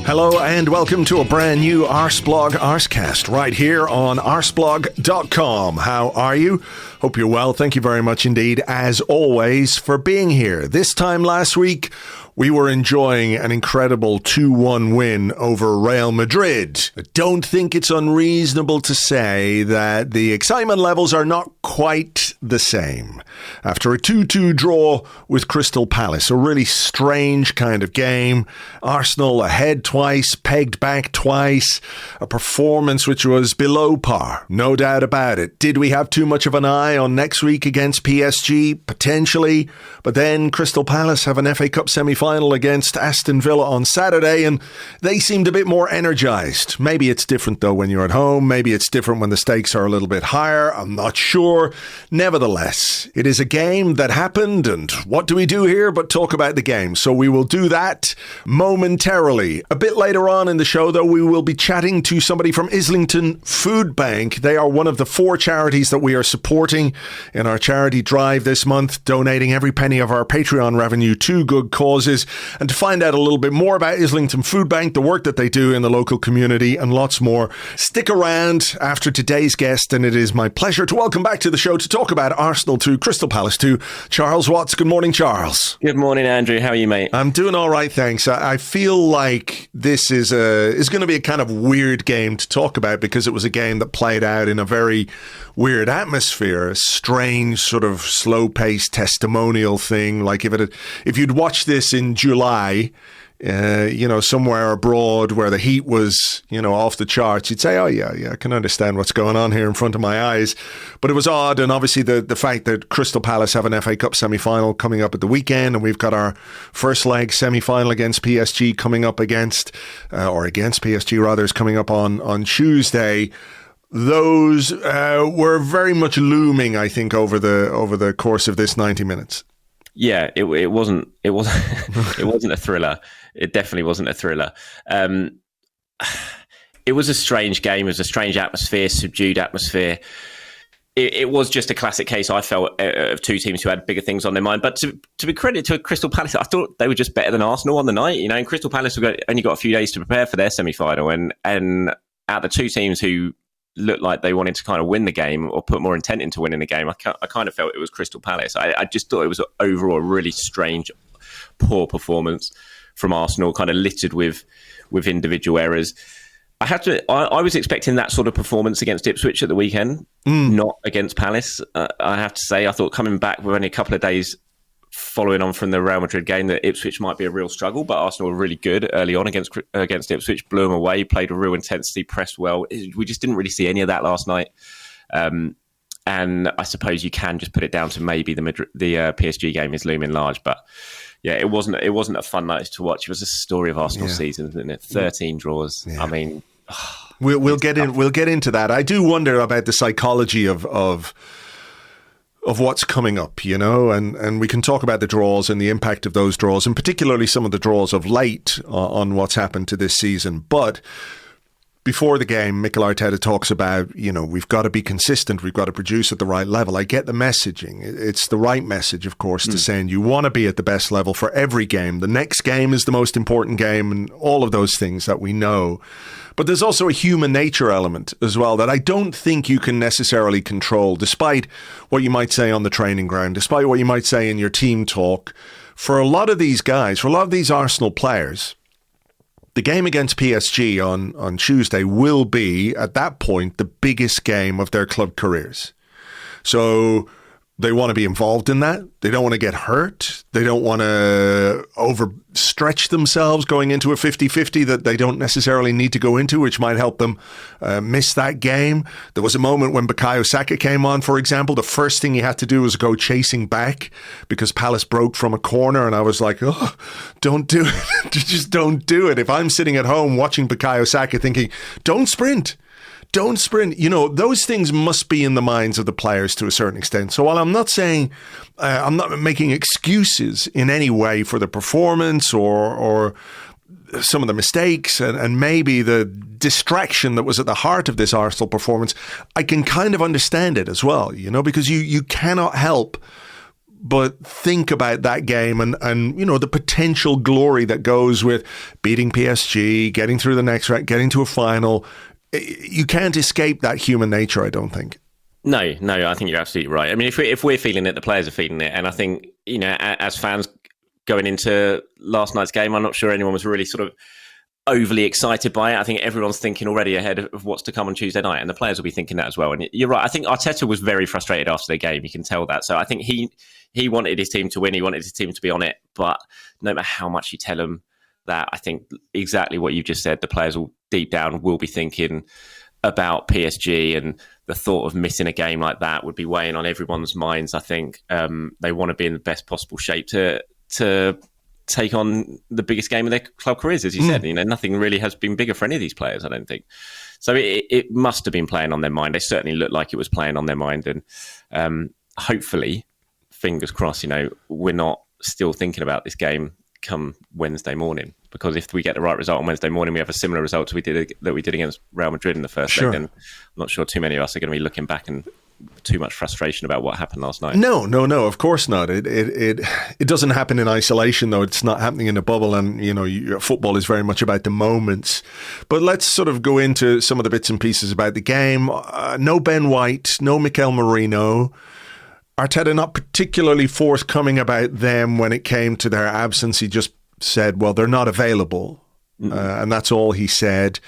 Hello and welcome to a brand new Arseblog Arsecast right here on arseblog.com. How are you? Hope you're well. Thank you very much indeed, as always, for being here. This time last week, we were enjoying an incredible 2-1 win over Real Madrid. I don't think it's unreasonable to say that the excitement levels are not quite the same. After a 2-2 draw with Crystal Palace, a really strange kind of game. Arsenal ahead twice, pegged back twice, a performance which was below par, no doubt about it. Did we have too much of an eye on next week against PSG? Potentially, but then Crystal Palace have an FA Cup semi-final against Aston Villa on Saturday, and they seemed a bit more energised. Maybe it's different though when you're at home. Maybe it's different when the stakes are a little bit higher. I'm not sure. Nevertheless, it is a game that happened, and what do we do here but talk about the game? So we will do that momentarily. A bit later on in the show, though, we will be chatting to somebody from Islington Food Bank. They are one of the 4 charities that we are supporting in our charity drive this month, donating every penny of our Patreon revenue to good causes. And to find out a little bit more about Islington Food Bank, the work that they do in the local community, and lots more, stick around after today's guest. And it is my pleasure to welcome back to the show to talk about Arsenal 2, Crystal Palace 2, Charles Watts. Good morning, Charles. Good morning, Andrew. How are you, mate? I'm doing all right, thanks. I feel like this is going to be a kind of weird game to talk about because it was a game that played out in a very weird atmosphere, a strange sort of slow-paced testimonial thing. Like if you'd watched this in July, somewhere abroad where the heat was, off the charts, you'd say, oh, yeah, I can understand what's going on here in front of my eyes. But it was odd. And obviously the fact that Crystal Palace have an FA Cup semi-final coming up at the weekend, and we've got our first leg semi-final against PSG coming up against PSG rather, is coming up on Tuesday. Those were very much looming, I think, over the course of this 90 minutes. Yeah, it wasn't it wasn't a thriller. It definitely wasn't a thriller. It was a strange game. It was a strange atmosphere, subdued atmosphere. It was just a classic case, I felt, of 2 teams who had bigger things on their mind. But to be credited to Crystal Palace, I thought they were just better than Arsenal on the night. And Crystal Palace only got a few days to prepare for their semi-final, and out of the 2 teams who looked like they wanted to kind of win the game or put more intent into winning the game, I kind of felt it was Crystal Palace. I just thought it was overall a really strange, poor performance from Arsenal, kind of littered with individual errors. I was expecting that sort of performance against Ipswich at the weekend, not against Palace. I have to say, I thought coming back with only a couple of days following on from the Real Madrid game that Ipswich might be a real struggle, but Arsenal were really good early on against Ipswich, blew them away, played with real intensity, pressed well. We just didn't really see any of that last night. And I suppose you can just put it down to maybe the PSG game is looming large, but yeah, it wasn't a fun night to watch. It was a story of Arsenal's season, isn't it? 13 draws. Yeah. I mean, we'll get into that. I do wonder about the psychology of what's coming up, and we can talk about the draws and the impact of those draws, and particularly some of the draws of late on what's happened to this season. But before the game, Mikel Arteta talks about, we've got to be consistent, we've got to produce at the right level. I get the messaging. It's the right message, of course, to saying you want to be at the best level for every game. The next game is the most important game, and all of those things that we know. But there's also a human nature element as well that I don't think you can necessarily control, despite what you might say on the training ground, despite what you might say in your team talk. For a lot of these guys, for a lot of these Arsenal players, the game against PSG on Tuesday will be, at that point, the biggest game of their club careers. So they want to be involved in that. They don't want to get hurt. They don't want to overstretch themselves going into a 50-50 that they don't necessarily need to go into, which might help them miss that game. There was a moment when Bukayo Saka came on, for example. The first thing he had to do was go chasing back because Palace broke from a corner, and I was like, oh, don't do it. Just don't do it. If I'm sitting at home watching Bukayo Saka thinking, don't sprint. Don't sprint. Those things must be in the minds of the players to a certain extent. So while I'm not saying, I'm not making excuses in any way for the performance or some of the mistakes and maybe the distraction that was at the heart of this Arsenal performance, I can kind of understand it as well, because you cannot help but think about that game and the potential glory that goes with beating PSG, getting through the next round, getting to a final. You can't escape that human nature, I don't think. No, I think you're absolutely right. I mean, if we're feeling it, the players are feeling it. And I think, as fans going into last night's game, I'm not sure anyone was really sort of overly excited by it. I think everyone's thinking already ahead of what's to come on Tuesday night, and the players will be thinking that as well. And you're right. I think Arteta was very frustrated after the game. You can tell that. So I think he wanted his team to win. He wanted his team to be on it. But no matter how much you tell him that, I think exactly what you just said, the players will deep down will be thinking about PSG, and the thought of missing a game like that would be weighing on everyone's minds. I think they want to be in the best possible shape to take on the biggest game of their club careers, as you said. Nothing really has been bigger for any of these players, I don't think. So it must have been playing on their mind. They certainly looked like it was playing on their mind, and hopefully, fingers crossed, we're not still thinking about this game come Wednesday morning, because if we get the right result on Wednesday morning, we have a similar result to we did against Real Madrid in the first leg, and I'm not sure too many of us are going to be looking back and too much frustration about what happened last night. No, of course not. It doesn't happen in isolation, though. It's not happening in a bubble, and football is very much about the moments. But let's sort of go into some of the bits and pieces about the game. No Ben White, no Mikel Merino. Arteta not particularly forthcoming about them when it came to their absence. He just said, well, they're not available. And that's all he said.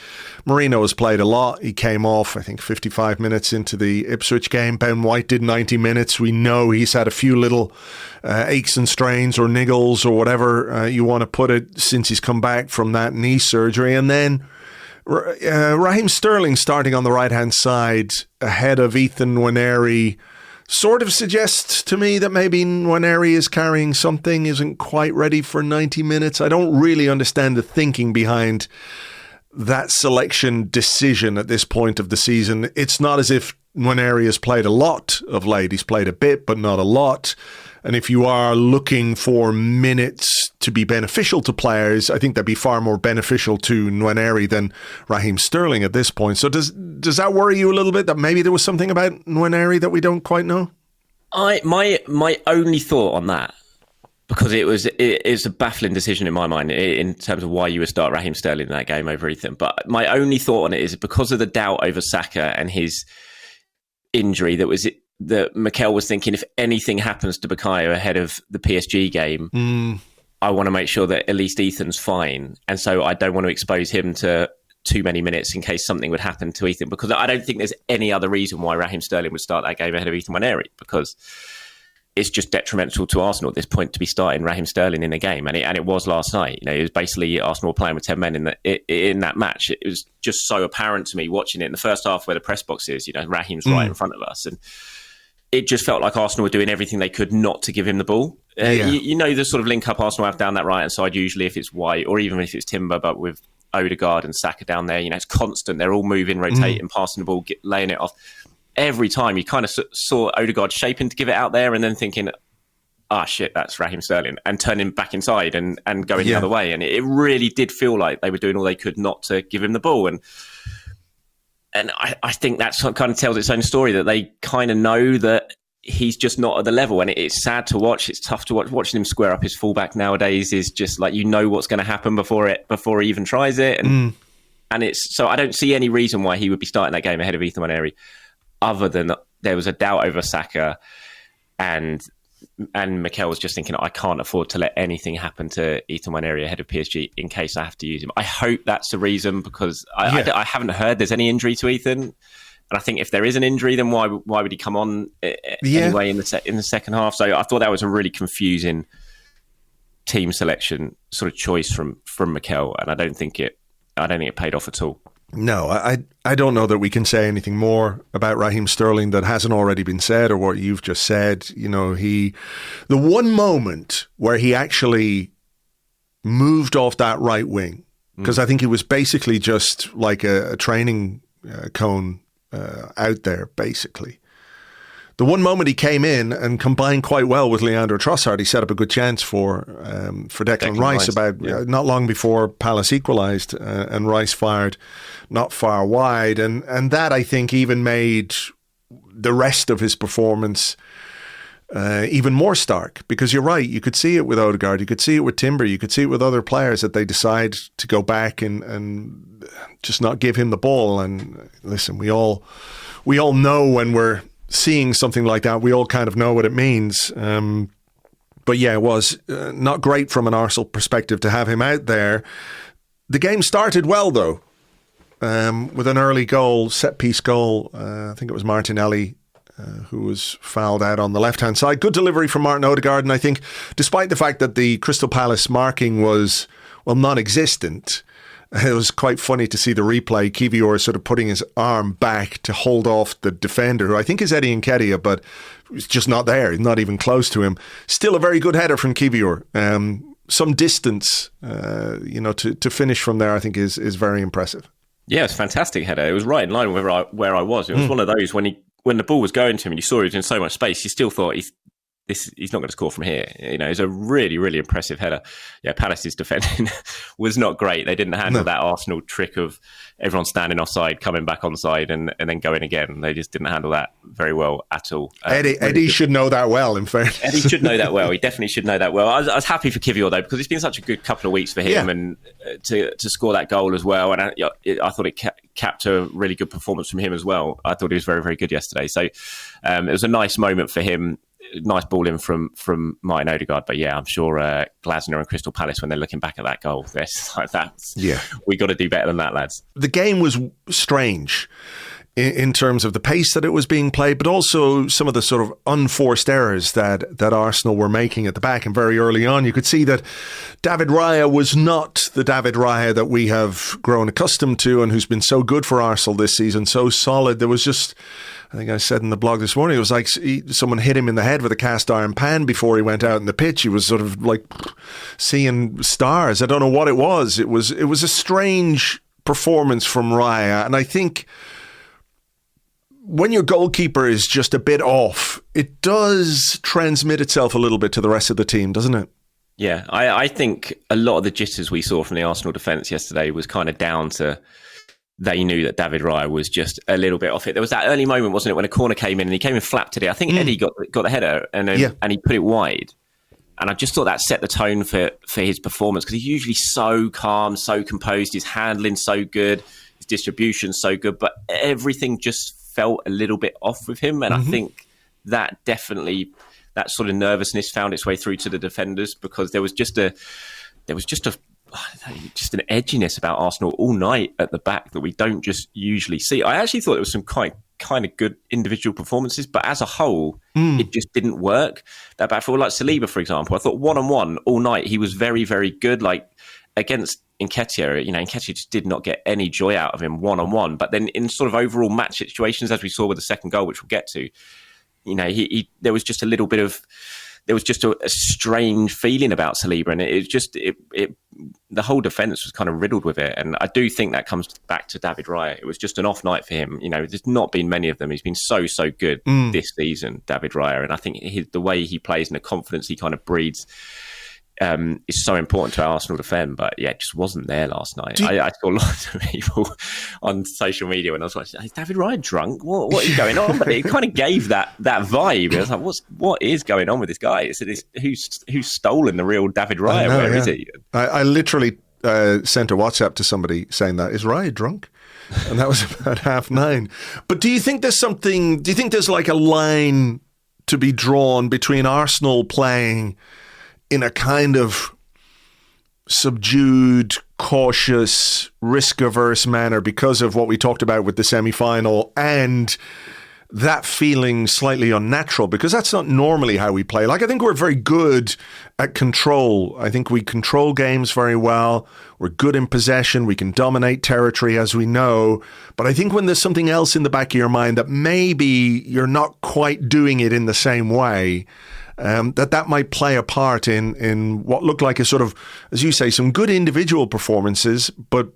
Merino has played a lot. He came off, I think, 55 minutes into the Ipswich game. Ben White did 90 minutes. We know he's had a few little aches and strains or niggles or whatever you want to put it since he's come back from that knee surgery. And then Raheem Sterling starting on the right-hand side ahead of Ethan Nwaneri sort of suggests to me that maybe Nwaneri is carrying something, isn't quite ready for 90 minutes. I don't really understand the thinking behind that selection decision at this point of the season. It's not as if Nwaneri has played a lot of late. He's played a bit, but not a lot. And if you are looking for minutes to be beneficial to players, I think that'd be far more beneficial to Nwaneri than Raheem Sterling at this point. So does that worry you a little bit, that maybe there was something about Nwaneri that we don't quite know? My only thought on that, because it's a baffling decision in my mind in terms of why you would start Raheem Sterling in that game over Ethan. But my only thought on it is because of the doubt over Saka and his injury that Mikel was thinking, if anything happens to Bukayo ahead of the PSG game, I want to make sure that at least Ethan's fine. And so I don't want to expose him to too many minutes in case something would happen to Ethan, because I don't think there's any other reason why Raheem Sterling would start that game ahead of Ethan Nwaneri, because it's just detrimental to Arsenal at this point to be starting Raheem Sterling in a game. And it was last night. It was basically Arsenal playing with 10 men in that match. It was just so apparent to me watching it in the first half where the press box is, Raheem's right in front of us. And it just felt like Arsenal were doing everything they could not to give him the ball. The sort of link up Arsenal have down that right-hand side, usually if it's White or even if it's Timber, but with Odegaard and Saka down there, it's constant. They're all moving, rotating, passing the ball, laying it off. Every time you kind of saw Odegaard shaping to give it out there and then thinking, shit, that's Raheem Sterling, and turning back inside and going the other way. And it really did feel like they were doing all they could not to give him the ball. And I think that kind of tells its own story, that they kind of know that he's just not at the level. And it's sad to watch. It's tough to watch. Watching him square up his fullback nowadays is just like, what's going to happen before he even tries it. And it's so I don't see any reason why he would be starting that game ahead of Ethan Nwaneri, other than there was a doubt over Saka, and Mikel was just thinking, I can't afford to let anything happen to Ethan Nwaneri ahead of PSG in case I have to use him. I hope that's the reason, because I haven't heard there's any injury to Ethan. And I think if there is an injury, then why would he come on anyway in the second half? So I thought that was a really confusing team selection sort of choice from Mikel, and I don't think it paid off at all. No, I don't know that we can say anything more about Raheem Sterling that hasn't already been said, or what you've just said. The one moment where he actually moved off that right wing, because I think it was basically just like a training cone out there, basically. The one moment he came in and combined quite well with Leandro Trossard, he set up a good chance for Declan Rice not long before Palace equalised, and Rice fired not far wide. And that, I think, even made the rest of his performance even more stark, because you're right. You could see it with Odegaard, you could see it with Timber, you could see it with other players that they decide to go back and just not give him the ball. And listen, we all know when we're seeing something like that, we all kind of know what it means. But yeah, it was not great from an Arsenal perspective to have him out there. The game started well though, with an early goal, set piece goal. I think it was Martinelli who was fouled out on the left-hand side. Good delivery from Martin Odegaard, and I think despite the fact that the Crystal Palace marking was, well, non-existent, it was quite funny to see the replay. Kiwior sort of putting his arm back to hold off the defender, who I think is Eddie Nketiah, but he's just not there. He's not even close to him. Still a very good header from Kiwior. Some distance, to finish from there, I think is very impressive. Yeah, it's a fantastic header. It was right in line with where I was. It was one of those when the ball was going to him and you saw he was in so much space, you still thought he's not going to score from here. It's a really, really impressive header. Yeah, Palace's defending was not great. They didn't handle that Arsenal trick of everyone standing offside, coming back onside, and then going again. They just didn't handle that very well at all. Eddie should know that well, in fairness. Eddie should know that well. He definitely should know that well. I was happy for Kiwior, though, because it's been such a good couple of weeks for him, and to score that goal as well. And I thought it capped a really good performance from him as well. I thought he was very, very good yesterday. So it was a nice moment for him. Nice ball in from Martin Odegaard, but yeah, I'm sure Glasner and Crystal Palace, when they're looking back at that goal, they're like, we got to do better than that, lads. The game was strange in terms of the pace that it was being played, but also some of the sort of unforced errors that Arsenal were making at the back. And very early on, you could see that David Raya was not the David Raya that we have grown accustomed to and who's been so good for Arsenal this season, so solid. There was just, I think I said in the blog this morning, it was like someone hit him in the head with a cast iron pan before he went out in the pitch. He was sort of like seeing stars. I don't know what it was. It was a strange performance from Raya. And I think when your goalkeeper is just a bit off, it does transmit itself a little bit to the rest of the team, doesn't it? Yeah, I think a lot of the jitters we saw from the Arsenal defence yesterday was kind of down to they knew that David Raya was just a little bit off it. There was that early moment, wasn't it, when a corner came in and he came in flat today. I think Eddie got the header and he put it wide. And I just thought that set the tone for his performance, because he's usually so calm, so composed, his handling so good, his distribution so good, but everything just felt a little bit off with him. And I think that definitely, that sort of nervousness found its way through to the defenders, because there was just an edginess about Arsenal all night at the back that we don't just usually see. I actually thought it was some kind of good individual performances, but as a whole, it just didn't work. That back four, like Saliba, for example, I thought one-on-one all night, he was very, very good. Like against Nketiah, Nketiah just did not get any joy out of him one-on-one. But then in sort of overall match situations, as we saw with the second goal, which we'll get to, there was just a little bit of, there was just a strange feeling about Saliba, and the whole defence was kind of riddled with it. And I do think that comes back to David Raya. It was just an off night for him. There's not been many of them. He's been so good this season, David Raya. And I think the way he plays and the confidence he kind of breeds is so important to our Arsenal defend. But yeah, it just wasn't there last night. I saw lots of people on social media when I was like, is David Raya drunk? What is going on? But it kind of gave that vibe. I was like, what is going on with this guy? Who's stolen the real David Raya? Where is he? I literally sent a WhatsApp to somebody saying that, is Raya drunk? And that was about 9:30. But do you think there's like a line to be drawn between Arsenal playing in a kind of subdued, cautious, risk-averse manner because of what we talked about with the semi-final, and that feeling slightly unnatural, because that's not normally how we play? Like, I think we're very good at control. I think we control games very well. We're good in possession. We can dominate territory, as we know. But I think when there's something else in the back of your mind that maybe you're not quite doing it in the same way, that might play a part in what looked like a sort of, as you say, some good individual performances, but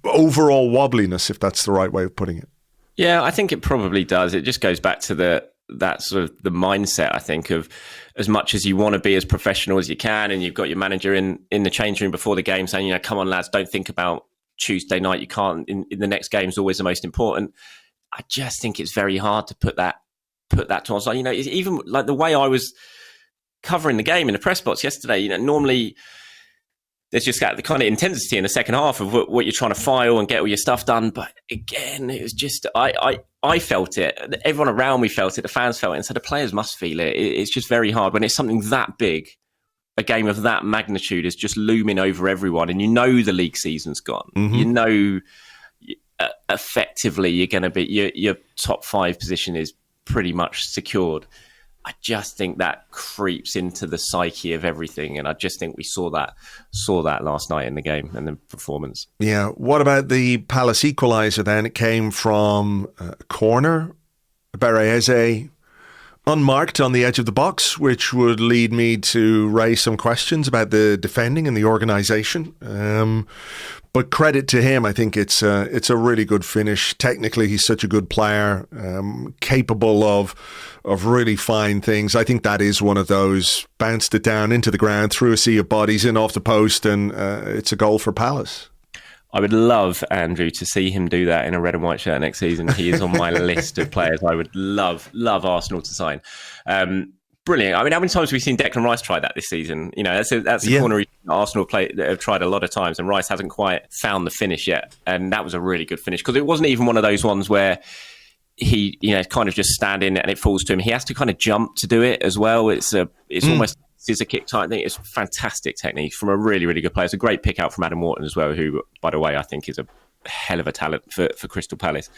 overall wobbliness, if that's the right way of putting it. Yeah, I think it probably does. It just goes back to that sort of the mindset, I think, of as much as you want to be as professional as you can, and you've got your manager in the change room before the game saying, come on, lads, don't think about Tuesday night. You can't, in the next game is always the most important. I just think it's very hard to put that put that to us. Like, it's even like the way I was covering the game in the press box yesterday, normally there's just got the kind of intensity in the second half of what you're trying to file and get all your stuff done. But again, it was just, I felt it. Everyone around me felt it. The fans felt it. And so the players must feel it. It's just very hard when it's something that big. A game of that magnitude is just looming over everyone. And the league season's gone. Mm-hmm. Effectively, you're going to be, your top 5 position is pretty much secured. I just think that creeps into the psyche of everything, and I just think we saw that last night in the game and the performance. Yeah. What about the Palace equaliser then? It came from a corner. Bereze unmarked on the edge of the box, which would lead me to raise some questions about the defending and the organisation. But credit to him, I think it's a really good finish. Technically, he's such a good player, capable of really fine things. I think that is one of those. Bounced it down into the ground, through a sea of bodies, in off the post, and it's a goal for Palace. I would love, Andrew, to see him do that in a red and white shirt next season. He is on my list of players I would love Arsenal to sign. Brilliant. I mean, how many times have we seen Declan Rice try that this season? That's a corner Arsenal have tried a lot of times, and Rice hasn't quite found the finish yet. And that was a really good finish, because it wasn't even one of those ones where he, kind of just standing and it falls to him. He has to kind of jump to do it as well. It's almost scissor kick type thing. It's fantastic technique from a really, really good player. It's a great pick out from Adam Wharton as well, who, by the way, I think is a hell of a talent for Crystal Palace.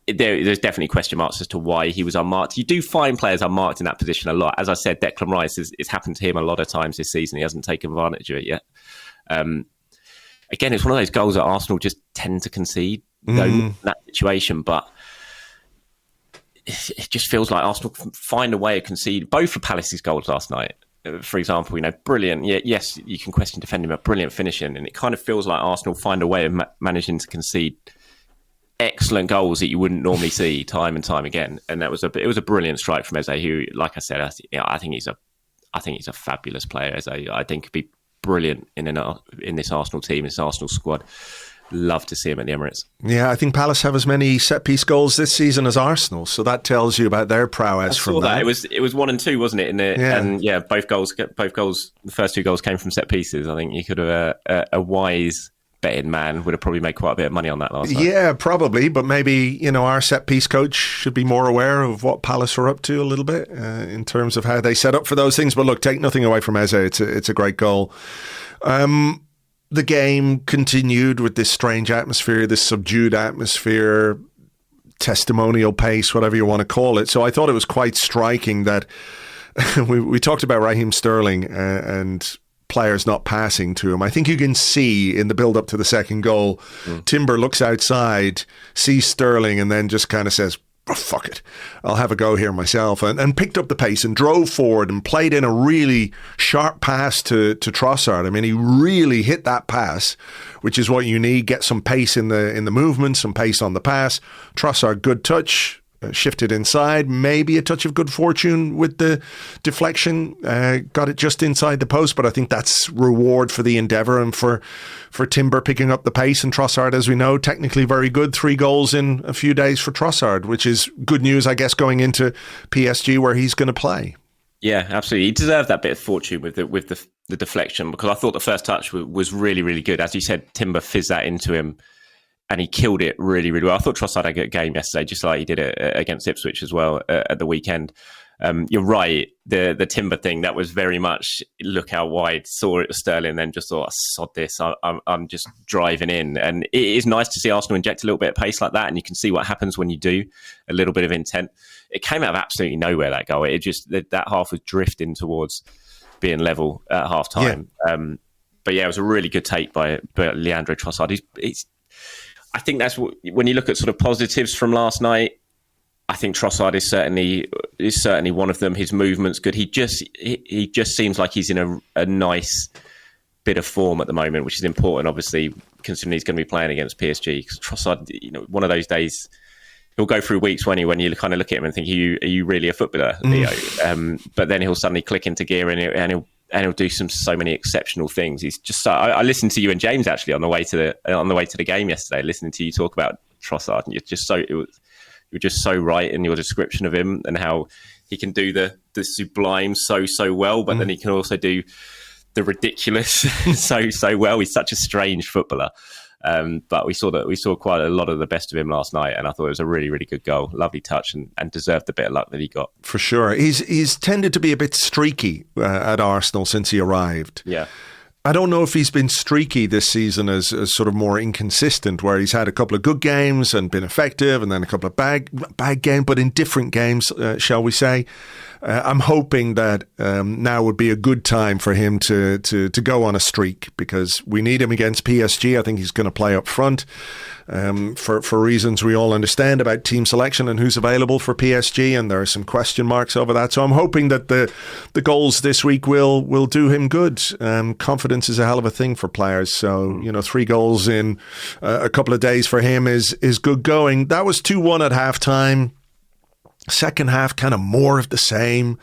There's definitely question marks as to why he was unmarked. You do find players unmarked in that position a lot. As I said, Declan Rice, it's happened to him a lot of times this season. He hasn't taken advantage of it yet. Again, it's one of those goals that Arsenal just tend to concede in that situation, but it just feels like Arsenal find a way of conceding, both for Palace's goals last night. For example, brilliant. Yes, you can question defending, but brilliant finishing. And it kind of feels like Arsenal find a way of managing to concede excellent goals that you wouldn't normally see time and time again. And it was a brilliant strike from Eze, who, like I said, I think he's a fabulous player. Eze, I think could be brilliant in this Arsenal team, this Arsenal squad. Love to see him at the Emirates. Yeah, I think Palace have as many set-piece goals this season as Arsenal, so that tells you about their prowess from that. It was 1 and 2, wasn't it? And both goals. The first 2 goals came from set pieces. I think you could have a wise betting man would have probably made quite a bit of money on that last night. Yeah, probably, but maybe our set-piece coach should be more aware of what Palace are up to a little bit in terms of how they set up for those things. But look, take nothing away from Eze. It's a great goal. The game continued with this strange atmosphere, this subdued atmosphere, testimonial pace, whatever you want to call it. So I thought it was quite striking that we talked about Raheem Sterling and players not passing to him. I think you can see in the build-up to the second goal, Timber looks outside, sees Sterling, and then just kind of says, oh, fuck it, I'll have a go here myself, and picked up the pace and drove forward and played in a really sharp pass to Trossard. I mean, he really hit that pass, which is what you need. Get some pace in the movement, some pace on the pass. Trossard, good touch, shifted inside, maybe a touch of good fortune with the deflection, got it just inside the post, but I think that's reward for the endeavour and for Timber picking up the pace. And Trossard, as we know, technically very good. 3 goals in a few days for Trossard, which is good news, I guess, going into PSG where he's going to play. Yeah, absolutely. He deserved that bit of fortune with the deflection, because I thought the first touch was really, really good. As you said, Timber fizzed that into him, and he killed it really, really well. I thought Trossard had a good game yesterday, just like he did it against Ipswich as well at the weekend. You're right, the Timber thing, that was very much look out wide, saw it was Sterling, then just thought, sod this, I'm just driving in. And it is nice to see Arsenal inject a little bit of pace like that, and you can see what happens when you do, a little bit of intent. It came out of absolutely nowhere, that goal. It just, that half was drifting towards being level at half time. Yeah. But yeah, it was a really good take by Leandro Trossard. I think that's what, when you look at sort of positives from last night, I think Trossard is certainly one of them. His movement's good. He just seems like he's in a nice bit of form at the moment, which is important, obviously, considering he's going to be playing against PSG. Because Trossard, one of those days, he'll go through weeks when you kind of look at him and think, are you really a footballer, Leo? But then he'll suddenly click into gear and he'll do so many exceptional things. He's just I listened to you and James actually on the way to the game yesterday, listening to you talk about Trossard, and you're just it you're just so right in your description of him and how he can do the sublime so well, but then he can also do the ridiculous so well. He's such a strange footballer. But we saw quite a lot of the best of him last night, and I thought it was a really, really good goal. Lovely touch and deserved the bit of luck that he got. For sure. He's tended to be a bit streaky at Arsenal since he arrived. Yeah. I don't know if he's been streaky this season as sort of more inconsistent, where he's had a couple of good games and been effective, and then a couple of bad games, but in different games, shall we say. I'm hoping that now would be a good time for him to go on a streak, because we need him against PSG. I think he's going to play up front for reasons we all understand about team selection and who's available for PSG, and there are some question marks over that. So I'm hoping that the goals this week will do him good. Confidence is a hell of a thing for players. So, 3 goals in a couple of days for him is good going. That was 2-1 at halftime. Second half, kind of more of the same.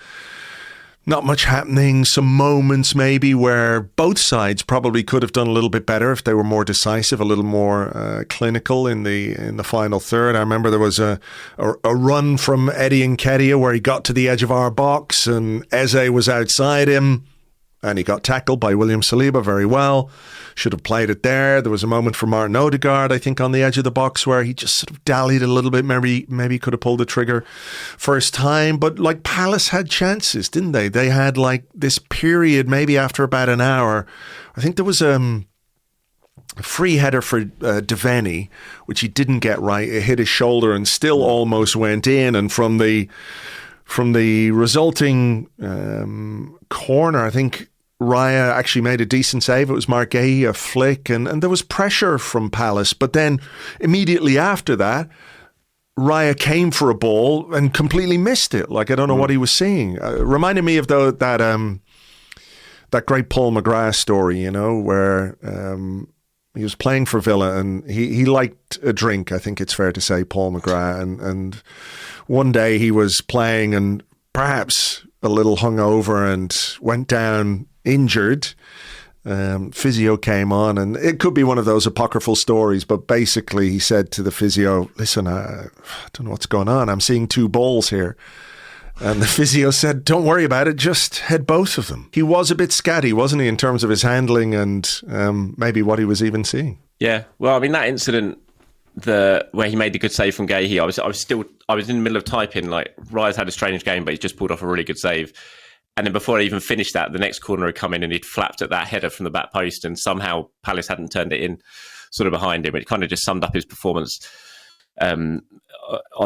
Not much happening. Some moments maybe where both sides probably could have done a little bit better if they were more decisive, a little more clinical in the final third. I remember there was a run from Eddie Nketiah where he got to the edge of our box and Eze was outside him and he got tackled by William Saliba very well. Should have played it there. There was a moment for Martin Odegaard, I think, on the edge of the box where he just sort of dallied a little bit. Maybe could have pulled the trigger first time. But Palace had chances, didn't they? They had this period, maybe after about an hour. I think there was a free header for Devaney, which he didn't get right. It hit his shoulder and still almost went in. And from the resulting corner, I think Raya actually made a decent save. It was Mark Gahey, a flick, and there was pressure from Palace. But then immediately after that, Raya came for a ball and completely missed it. I don't know what he was seeing. Reminded me of that great Paul McGrath story, where he was playing for Villa and he liked a drink, I think it's fair to say, Paul McGrath. And one day he was playing and perhaps a little hungover and went down injured. Physio came on, and it could be one of those apocryphal stories, but basically he said to the physio, listen, I don't know what's going on. I'm seeing 2 balls here. And the physio said, don't worry about it, just head both of them. He was a bit scatty, wasn't he, in terms of his handling and maybe what he was even seeing. Yeah, well, I mean, that incident where he made the good save from Gahey, I was in the middle of typing, Raya's had a strange game, but he's just pulled off a really good save. And then before I even finished that, the next corner had come in and he'd flapped at that header from the back post, and somehow Palace hadn't turned it in sort of behind him. It kind of just summed up his performance on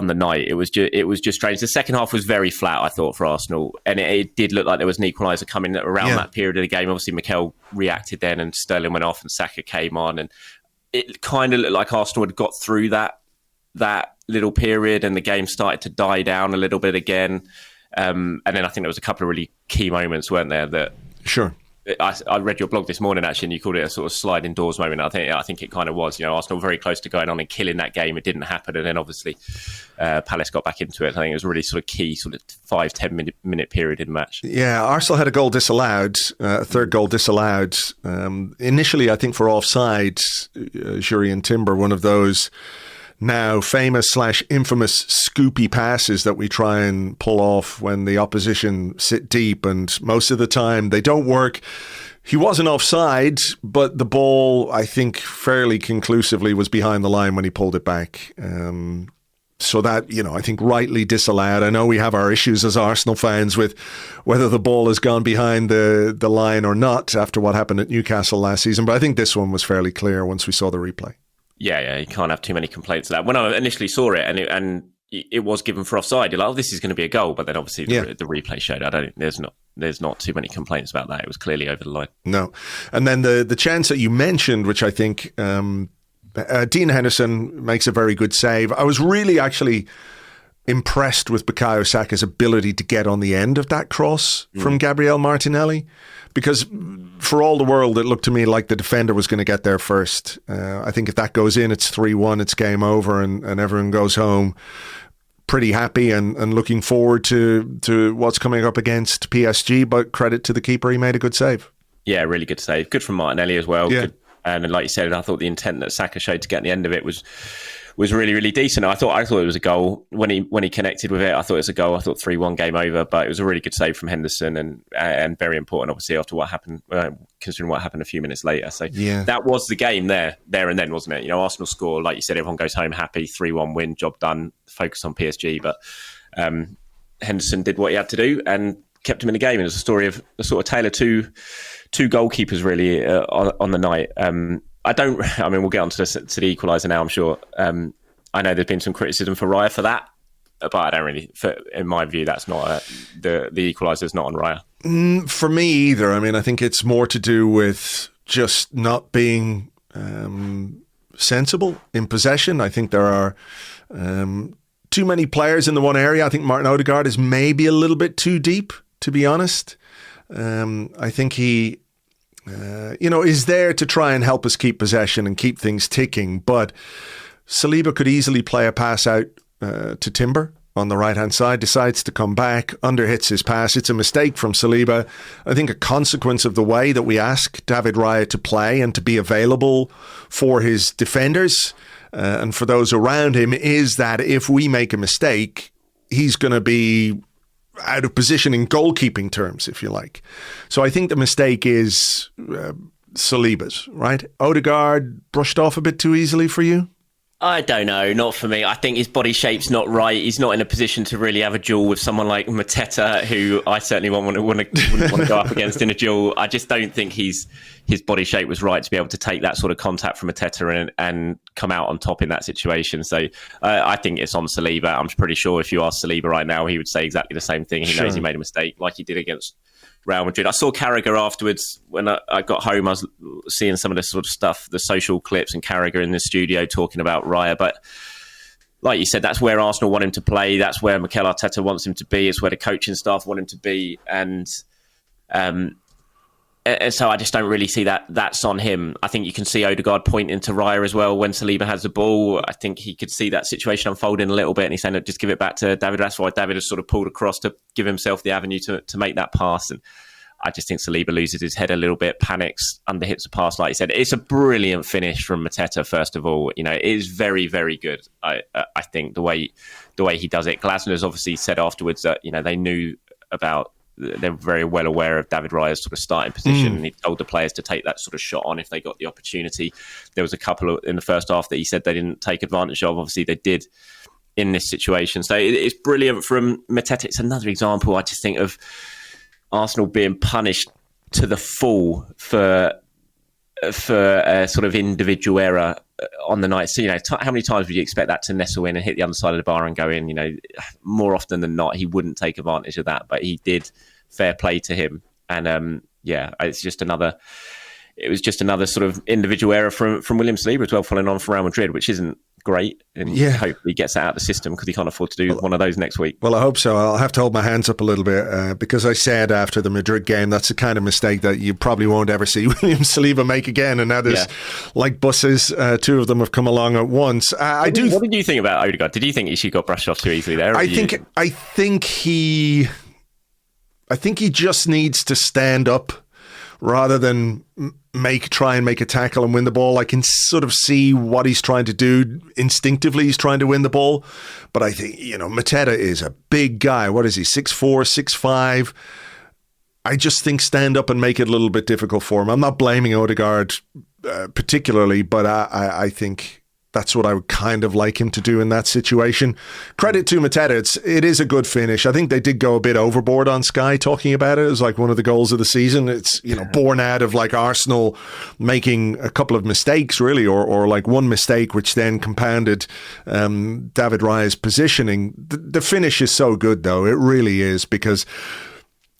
the night. It was just strange. The second half was very flat, I thought, for Arsenal, and it did look like there was an equaliser coming around that period of the game. Obviously, Mikel reacted then, and Sterling went off, and Saka came on, and it kind of looked like Arsenal had got through that little period, and the game started to die down a little bit again. And then I think there was a couple of really key moments, weren't there? That sure. I read your blog this morning, actually, and you called it a sort of sliding doors moment. I think it kind of was. Arsenal very close to going on and killing that game. It didn't happen, and then obviously Palace got back into it. I think it was a really sort of key sort of 5-10 minute period in the match. Yeah, Arsenal had a goal disallowed, a third goal disallowed. Initially, I think for offside, Jurrien Timber, one of those now famous / infamous scoopy passes that we try and pull off when the opposition sit deep, and most of the time they don't work. He wasn't offside, but the ball, I think, fairly conclusively was behind the line when he pulled it back. So that, I think rightly disallowed. I know we have our issues as Arsenal fans with whether the ball has gone behind the line or not after what happened at Newcastle last season, but I think this one was fairly clear once we saw the replay. Yeah, you can't have too many complaints of that. When I initially saw it and it was given for offside, you're like, oh, this is going to be a goal. But then obviously the replay showed, there's not too many complaints about that. It was clearly over the line. No. And then the chance that you mentioned, which I think Dean Henderson makes a very good save. I was really actually impressed with Bukayo Saka's ability to get on the end of that cross from Gabriel Martinelli, because for all the world, it looked to me like the defender was going to get there first. I think if that goes in, it's 3-1, it's game over, and everyone goes home pretty happy and looking forward to what's coming up against PSG. But credit to the keeper, he made a good save. Yeah, really good save. Good from Martinelli as well. Yeah. Good. And like you said, I thought the intent that Saka showed to get the end of it was was really, really decent. I thought it was a goal when he connected with it. I thought it was a goal. I thought 3-1 game over, but it was a really good save from Henderson and very important, obviously, after what happened, considering what happened a few minutes later. So that was the game there and then, wasn't it? Arsenal score, like you said, everyone goes home happy, 3-1 win, job done, focus on PSG. But Henderson did what he had to do and kept him in the game. And it was a story of a sort of tale of two goalkeepers really on the night. We'll get on to the equaliser now, I'm sure. I know there's been some criticism for Raya for that, but I don't really, in my view, that's not the equaliser is not on Raya. For me either. I think it's more to do with just not being sensible in possession. I think there are too many players in the one area. I think Martin Odegaard is maybe a little bit too deep, to be honest. I think he is there to try and help us keep possession and keep things ticking. But Saliba could easily play a pass out to Timber on the right-hand side, decides to come back, underhits his pass. It's a mistake from Saliba. I think a consequence of the way that we ask David Raya to play and to be available for his defenders and for those around him is that if we make a mistake, he's going to be out of position in goalkeeping terms, if you like. So I think the mistake is Saliba's, right? Odegaard brushed off a bit too easily for you? I don't know, not for me. I think his body shape's not right. He's not in a position to really have a duel with someone like Mateta, who I certainly wouldn't want to go up against in a duel. I just don't think his body shape was right to be able to take that sort of contact from Mateta and come out on top in that situation. So I think it's on Saliba. I'm pretty sure if you ask Saliba right now, he would say exactly the same thing. He knows he made a mistake, like he did against Real Madrid. I saw Carragher afterwards when I got home. I was seeing some of this sort of stuff, the social clips, and Carragher in the studio talking about Raya. But like you said, that's where Arsenal want him to play. That's where Mikel Arteta wants him to be. It's where the coaching staff want him to be. And so I just don't really see that's on him. I think you can see Odegaard pointing to Raya as well when Saliba has the ball. I think he could see that situation unfolding a little bit, and he's saying, just give it back to David. That's why David has sort of pulled across to give himself the avenue to make that pass. And I just think Saliba loses his head a little bit, panics, underhits the pass, like you said. It's a brilliant finish from Mateta, first of all. It is very, very good, I think, the way he does it. Glasner's obviously said afterwards that, they knew about... They're very well aware of David Raya's sort of starting position, and he told the players to take that sort of shot on if they got the opportunity. There was a couple in the first half that he said they didn't take advantage of. Obviously, they did in this situation. So it's brilliant from Mateta. It's another example, I just think, of Arsenal being punished to the full for a sort of individual error on the night. So, how many times would you expect that to nestle in and hit the other side of the bar and go in? More often than not, he wouldn't take advantage of that, but he did. Fair play to him. And it was just another sort of individual error from William Saliba as well, following on from Real Madrid, which isn't great. And hopefully he gets that out of the system because he can't afford to do one of those next week. Well, I hope so. I'll have to hold my hands up a little bit because I said after the Madrid game, that's the kind of mistake that you probably won't ever see William Saliba make again. And now there's like buses, two of them have come along at once. What did you think about Odegaard? Did you think he got brushed off too easily there? I think he just needs to stand up rather than try and make a tackle and win the ball. I can sort of see what he's trying to do. Instinctively, he's trying to win the ball. But I think, Mateta is a big guy. What is he, 6'4", 6'5"? I just think stand up and make it a little bit difficult for him. I'm not blaming Odegaard particularly, but I think that's what I would kind of like him to do in that situation. Credit to Mateta. It is a good finish. I think they did go a bit overboard on Sky talking about it as like one of the goals of the season. It's, born out of like Arsenal making a couple of mistakes really, or like one mistake, which then compounded David Raya's positioning. The finish is so good though. It really is, because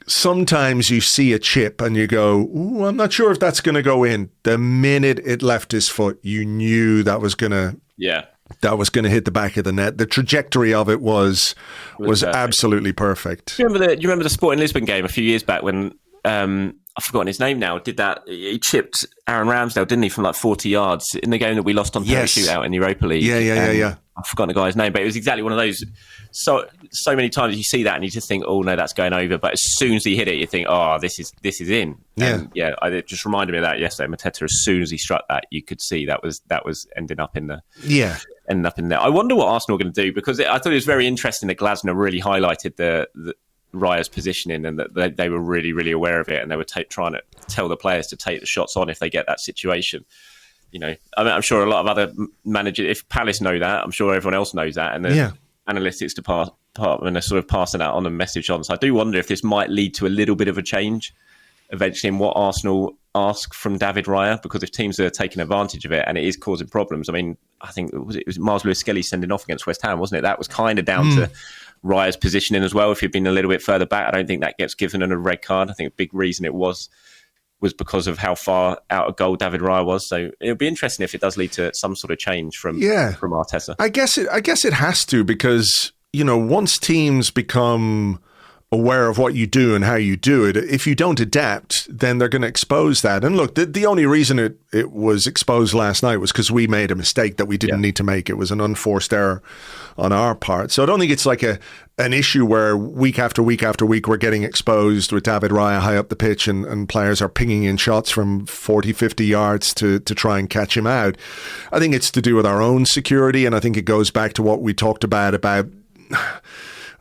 sometimes you see a chip and you go, ooh, I'm not sure if that's going to go in. The minute it left his foot, you knew that was going to hit the back of the net. The trajectory of it was absolutely perfect. Do you remember the Sporting Lisbon game a few years back when I've forgotten his name now, did that? He chipped Aaron Ramsdale, didn't he, from like 40 yards in the game that we lost on penalty shootout in the Europa League. Yeah. I've forgotten the guy's name, but it was exactly one of those. So many times you see that and you just think, oh no, that's going over. But as soon as he hit it, you think, oh, this is in. It just reminded me of that yesterday. Mateta, as soon as he struck that, you could see that was ending up in the ended up in there. I wonder what Arsenal are going to do, because I thought it was very interesting that Glasner really highlighted the Raya's positioning, and that they were really, really aware of it, and they were trying to tell the players to take the shots on if they get that situation. You know, I mean, I'm sure a lot of other managers, if Palace know that, I'm sure everyone else knows that, and the analytics department are sort of passing that on and message on. So I do wonder if this might lead to a little bit of a change eventually in what Arsenal ask from David Raya, because if teams are taking advantage of it and it is causing problems, I mean, I think it was Miles Lewis-Skelly sending off against West Ham, wasn't it? That was kind of down to Raya's positioning as well. If he'd been a little bit further back, I don't think that gets given a red card. I think a big reason it was because of how far out of goal David Raya was. So it'll be interesting if it does lead to some sort of change from Arteta. I guess it has to, because, you know, once teams become aware of what you do and how you do it, if you don't adapt, then they're going to expose that. And look, the only reason it was exposed last night was because we made a mistake that we didn't need to make. It was an unforced error on our part. So I don't think it's like an issue where week after week after week we're getting exposed with David Raya high up the pitch and players are pinging in shots from 40, 50 yards to try and catch him out. I think it's to do with our own security, and I think it goes back to what we talked about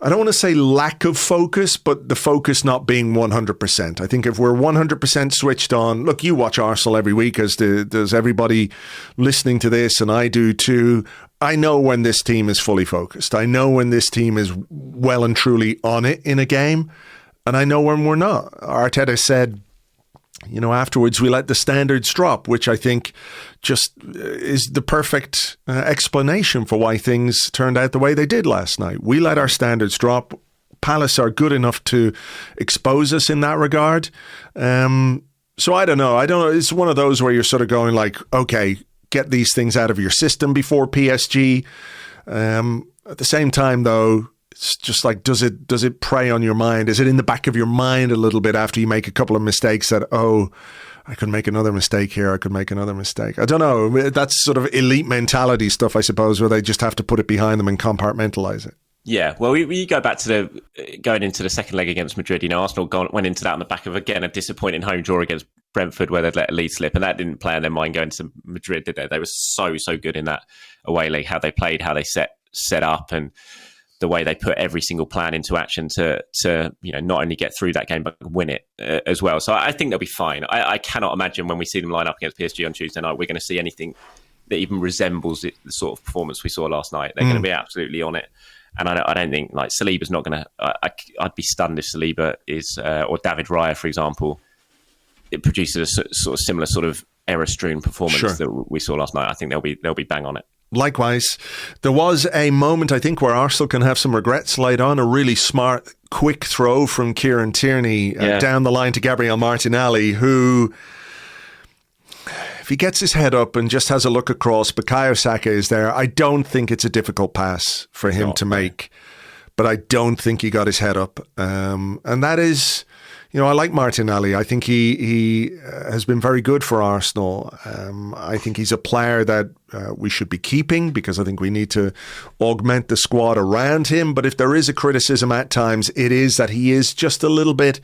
I don't want to say lack of focus, but the focus not being 100%. I think if we're 100% switched on, look, you watch Arsenal every week, as does everybody listening to this, and I do too. I know when this team is fully focused. I know when this team is well and truly on it in a game, and I know when we're not. Arteta said, you know, afterwards we let the standards drop, which I think just is the perfect explanation for why things turned out the way they did last night. We let our standards drop. Palace are good enough to expose us in that regard. So I don't know. It's one of those where you're sort of going like, okay, get these things out of your system before PSG. At the same time, though, it's just like, does it prey on your mind? Is it in the back of your mind a little bit after you make a couple of mistakes that, I could make another mistake here, I could make another mistake? I don't know. That's sort of elite mentality stuff, I suppose, where they just have to put it behind them and compartmentalize it. Yeah, well, we go back to going into the second leg against Madrid. You know, Arsenal went into that on the back of, again, a disappointing home draw against Brentford, where they'd let a lead slip, and that didn't play on their mind going to Madrid, did they? They were so good in that away leg, how they played, how they set up, and the way they put every single plan into action to not only get through that game but win it as well. So I think they'll be fine. I cannot imagine when we see them line up against PSG on Tuesday night we're going to see anything that even resembles the sort of performance we saw last night. They're going to be absolutely on it. And I don't think, like, Saliba's not going to... I'd be stunned if Saliba is... or David Raya, for example, it produces a sort of similar sort of error-strewn performance that we saw last night. I think they'll be bang on it. Likewise, there was a moment, I think, where Arsenal can have some regrets laid on. A really smart, quick throw from Kieran Tierney down the line to Gabriel Martinelli, who, if he gets his head up and just has a look across, Bukayo Saka is there. I don't think it's a difficult pass for him to make, but I don't think he got his head up. And that is... You know, I like Martinelli. I think he has been very good for Arsenal. I think he's a player that we should be keeping, because I think we need to augment the squad around him. But if there is a criticism at times, it is that he is just a little bit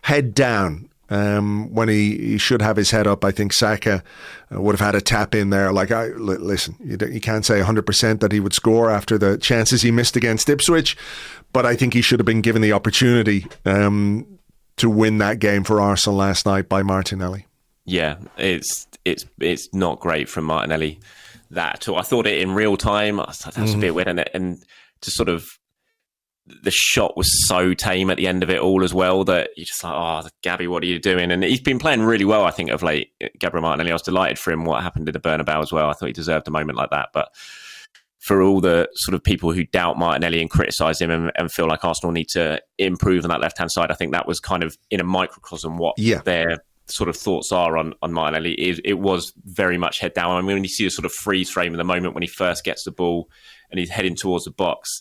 head down when he should have his head up. I think Saka would have had a tap in there. Like, listen, you can't say 100% that he would score after the chances he missed against Ipswich, but I think he should have been given the opportunity to win that game for Arsenal last night by Martinelli. Yeah, it's not great from Martinelli, that at all. I thought it in real time. I thought that was a bit weird, and to sort of, the shot was so tame at the end of it all as well that you're just like, Gabby, what are you doing? And he's been playing really well, I think, of late, Gabriel Martinelli. I was delighted for him, what happened in the Bernabeu as well. I thought he deserved a moment like that, but for all the sort of people who doubt Martinelli and criticise him and feel like Arsenal need to improve on that left-hand side, I think that was kind of in a microcosm what their sort of thoughts are on Martinelli. It was very much head down. I mean, when you see the sort of freeze frame in the moment when he first gets the ball and he's heading towards the box,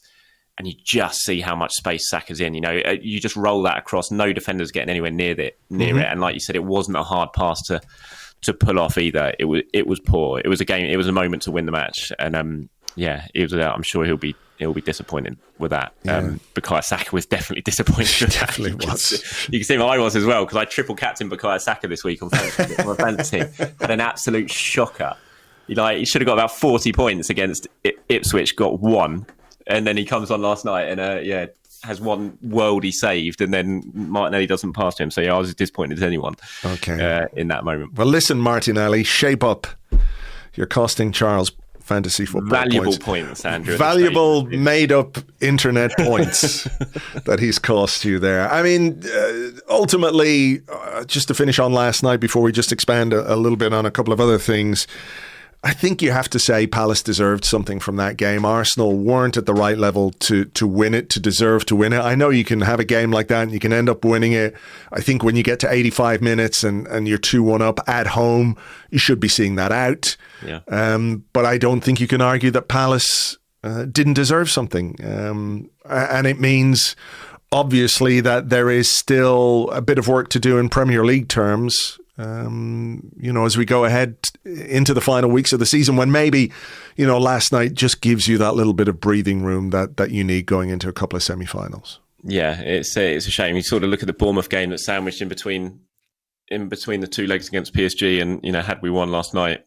and you just see how much space Saka's in. You know, you just roll that across. No defender's getting anywhere near it. And like you said, it wasn't a hard pass to pull off either. It was poor. It was a game. It was a moment to win the match. And it was. I'm sure he'll be disappointed with that. Bukayo Saka was definitely disappointed. With definitely that. was. You can see I was as well, because I triple captained Bukayo Saka this week on fantasy. Had an absolute shocker He should have got about 40 points against Ipswich, got 1, and then he comes on last night and has one world he saved, and then Martinelli doesn't pass him. So I was as disappointed as anyone. In that moment. Well, listen, Martinelli, shape up. You're costing Charles fantasy football valuable points, Andrew. Valuable made-up internet points that he's cost you there. I mean, ultimately, just to finish on last night before we just expand a little bit on a couple of other things, I think you have to say Palace deserved something from that game. Arsenal weren't at the right level to win it, to deserve to win it. I know you can have a game like that and you can end up winning it. I think when you get to 85 minutes and you're 2-1 up at home, you should be seeing that out. Yeah. But I don't think you can argue that Palace didn't deserve something. And it means, obviously, that there is still a bit of work to do in Premier League terms. As we go ahead into the final weeks of the season, when maybe, last night just gives you that little bit of breathing room that you need going into a couple of semi-finals. Yeah, it's a shame. You sort of look at the Bournemouth game that's sandwiched in between the two legs against PSG, and had we won last night,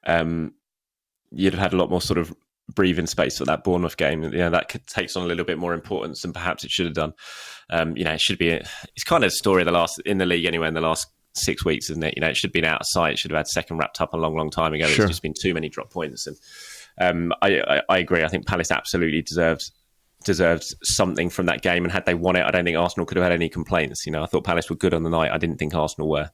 you'd have had a lot more sort of breathing space for that Bournemouth game. That takes on a little bit more importance than perhaps it should have done. It should be. It's kind of a story in the league anyway in the last 6 weeks, isn't it? It should have been out of sight. It should have had second wrapped up a long time ago. Sure. It's just been too many drop points. And I agree. I think Palace absolutely deserved something from that game. And had they won it, I don't think Arsenal could have had any complaints. I thought Palace were good on the night. I didn't think Arsenal were.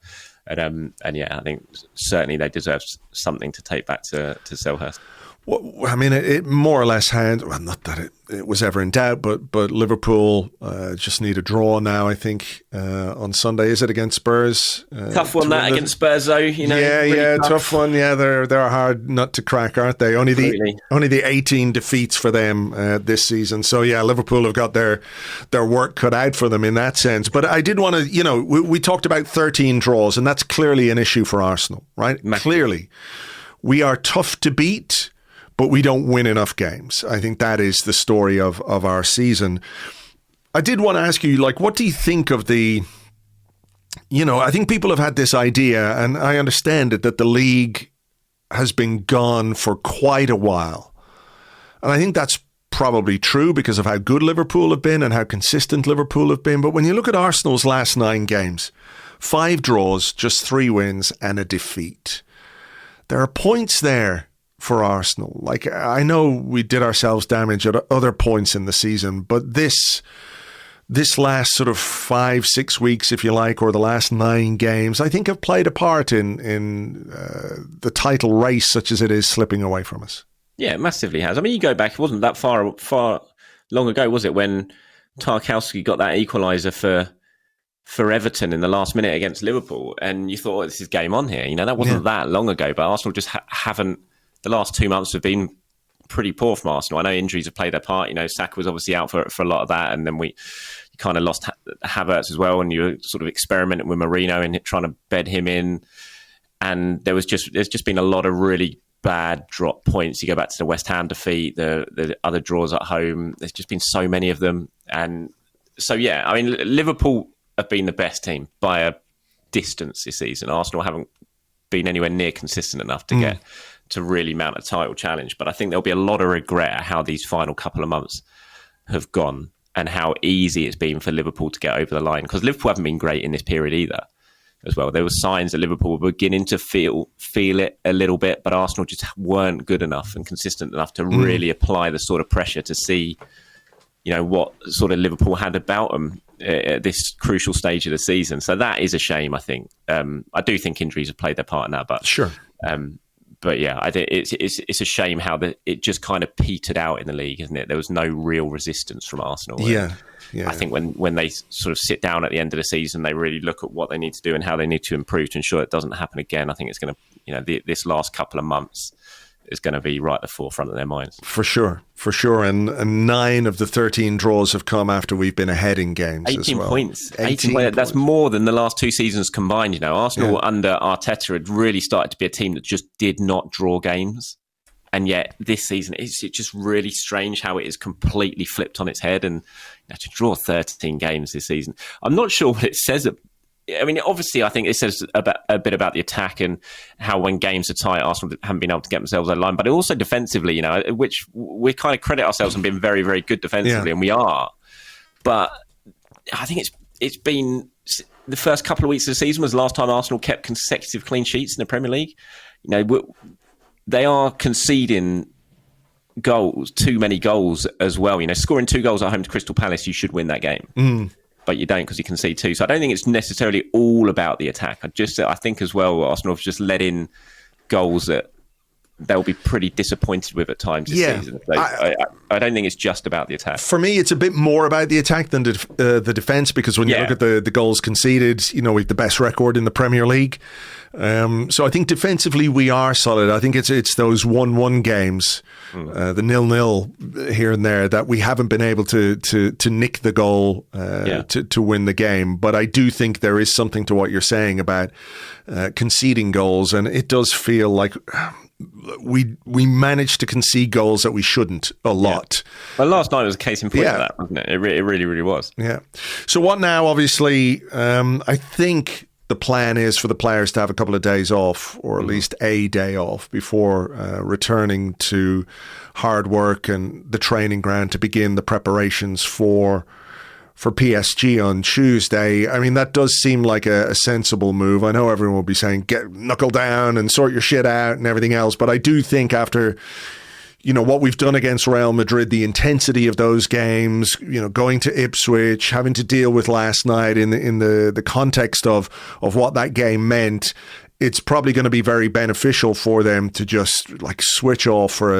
And I think certainly they deserved something to take back to Selhurst. Well, I mean, it more or less not that it was ever in doubt, but Liverpool just need a draw now, I think, on Sunday. Is it against Spurs? Tough one that against Spurs, though. Really tough one. Yeah, they're a hard nut to crack, aren't they? Only the 18 defeats for them this season. So yeah, Liverpool have got their work cut out for them in that sense. But I did want to, we talked about 13 draws, and that's clearly an issue for Arsenal, right? Clearly, we are tough to beat, but we don't win enough games. I think that is the story of our season. I did want to ask you, what do you think of the, I think people have had this idea, and I understand it, that the league has been gone for quite a while. And I think that's probably true because of how good Liverpool have been and how consistent Liverpool have been. But when you look at Arsenal's last 9 games, 5 draws, just 3 wins and a defeat. There are points there for Arsenal. I know we did ourselves damage at other points in the season, but this last sort of 5-6 weeks, if you like, or the last 9 games, I think have played a part in the title race, such as it is, slipping away from us. Yeah, it massively has. I mean, you go back, it wasn't that far long ago, was it, when Tarkowski got that equaliser for Everton in the last minute against Liverpool, and you thought, this is game on here. That wasn't that long ago, but Arsenal just haven't. The last 2 months have been pretty poor from Arsenal. I know injuries have played their part. Saka was obviously out for a lot of that, and then we kind of lost Havertz as well, and you were sort of experimenting with Marino and trying to bed him in. And there's just been a lot of really bad drop points. You go back to the West Ham defeat, the other draws at home. There's just been so many of them, and so yeah. I mean, Liverpool have been the best team by a distance this season. Arsenal haven't been anywhere near consistent enough to get to really mount a title challenge. But I think there'll be a lot of regret at how these final couple of months have gone and how easy it's been for Liverpool to get over the line. Because Liverpool haven't been great in this period either as well. There were signs that Liverpool were beginning to feel it a little bit, but Arsenal just weren't good enough and consistent enough to really apply the sort of pressure to see, what sort of Liverpool had about them at this crucial stage of the season. So that is a shame, I think. I do think injuries have played their part in that, but sure. But yeah, I think it's a shame how it just kind of petered out in the league, isn't it? There was no real resistance from Arsenal. Yeah. I think when they sort of sit down at the end of the season, they really look at what they need to do and how they need to improve to ensure it doesn't happen again. I think it's going to, this last couple of months is going to be right at the forefront of their minds. For sure. And 9 of the 13 draws have come after we've been ahead in games 18 as well. 18 points. That's more than the last 2 seasons combined. Arsenal under Arteta had really started to be a team that just did not draw games. And yet this season, it's just really strange how it is completely flipped on its head. And to draw 13 games this season, I'm not sure what it says I mean, obviously, I think it says a bit about the attack and how when games are tight, Arsenal haven't been able to get themselves out of line. But also defensively, you know, which we kind of credit ourselves on being very, very good defensively, and we are. But I think it's been the first couple of weeks of the season was the last time Arsenal kept consecutive clean sheets in the Premier League. You know, they are conceding goals, too many goals as well. You know, scoring 2 goals at home to Crystal Palace, you should win that game. But you don't because you concede 2. So I don't think it's necessarily all about the attack. I think as well, Arsenal have just let in goals that they'll be pretty disappointed with at times this season. So I don't think it's just about the attack. For me, it's a bit more about the attack than the defence, because when you look at the goals conceded, you know, we've the best record in the Premier League. So I think defensively we are solid. I think it's those 1-1 games, the 0-0 here and there, that we haven't been able to nick the goal to win the game. But I do think there is something to what you're saying about conceding goals, and it does feel like we managed to concede goals that we shouldn't a lot. Well, last night was a case in point of that, wasn't it? It really, really was. Yeah. So what now? Obviously, I think the plan is for the players to have a couple of days off, or at least a day off, before returning to hard work and the training ground to begin the preparations for PSG on Tuesday. I mean, that does seem like a sensible move. I know everyone will be saying, knuckle down and sort your shit out and everything else. But I do think after, you know, what we've done against Real Madrid, the intensity of those games, you know, going to Ipswich, having to deal with last night in the context of what that game meant, it's probably going to be very beneficial for them to just like switch off for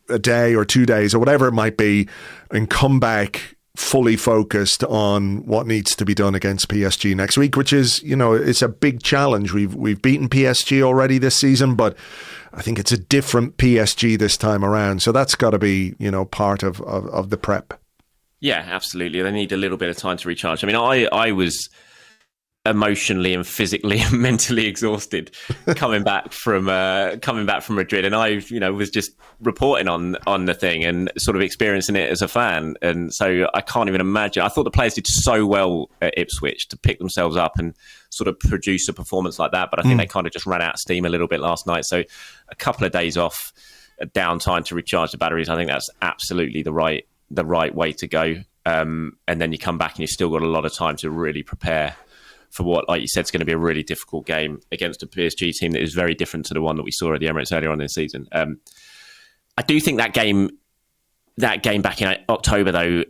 a day or 2 days or whatever it might be and come back fully focused on what needs to be done against PSG next week, which is, you know, it's a big challenge. We've beaten PSG already this season, but I think it's a different PSG this time around. So that's got to be, you know, part of the prep. Yeah, absolutely. They need a little bit of time to recharge. I mean, I was emotionally and physically and mentally exhausted coming back from Madrid, and I, you know, was just reporting on the thing and sort of experiencing it as a fan, and so I can't even imagine. I thought the players did so well at Ipswich to pick themselves up and sort of produce a performance like that, but I think they kind of just ran out of steam a little bit last night. So a couple of days off, a downtime to recharge the batteries, I think that's absolutely the right way to go. And then you come back and you've still got a lot of time to really prepare for what, like you said, is going to be a really difficult game against a PSG team that is very different to the one that we saw at the Emirates earlier on in the season. I do think that game back in October, though,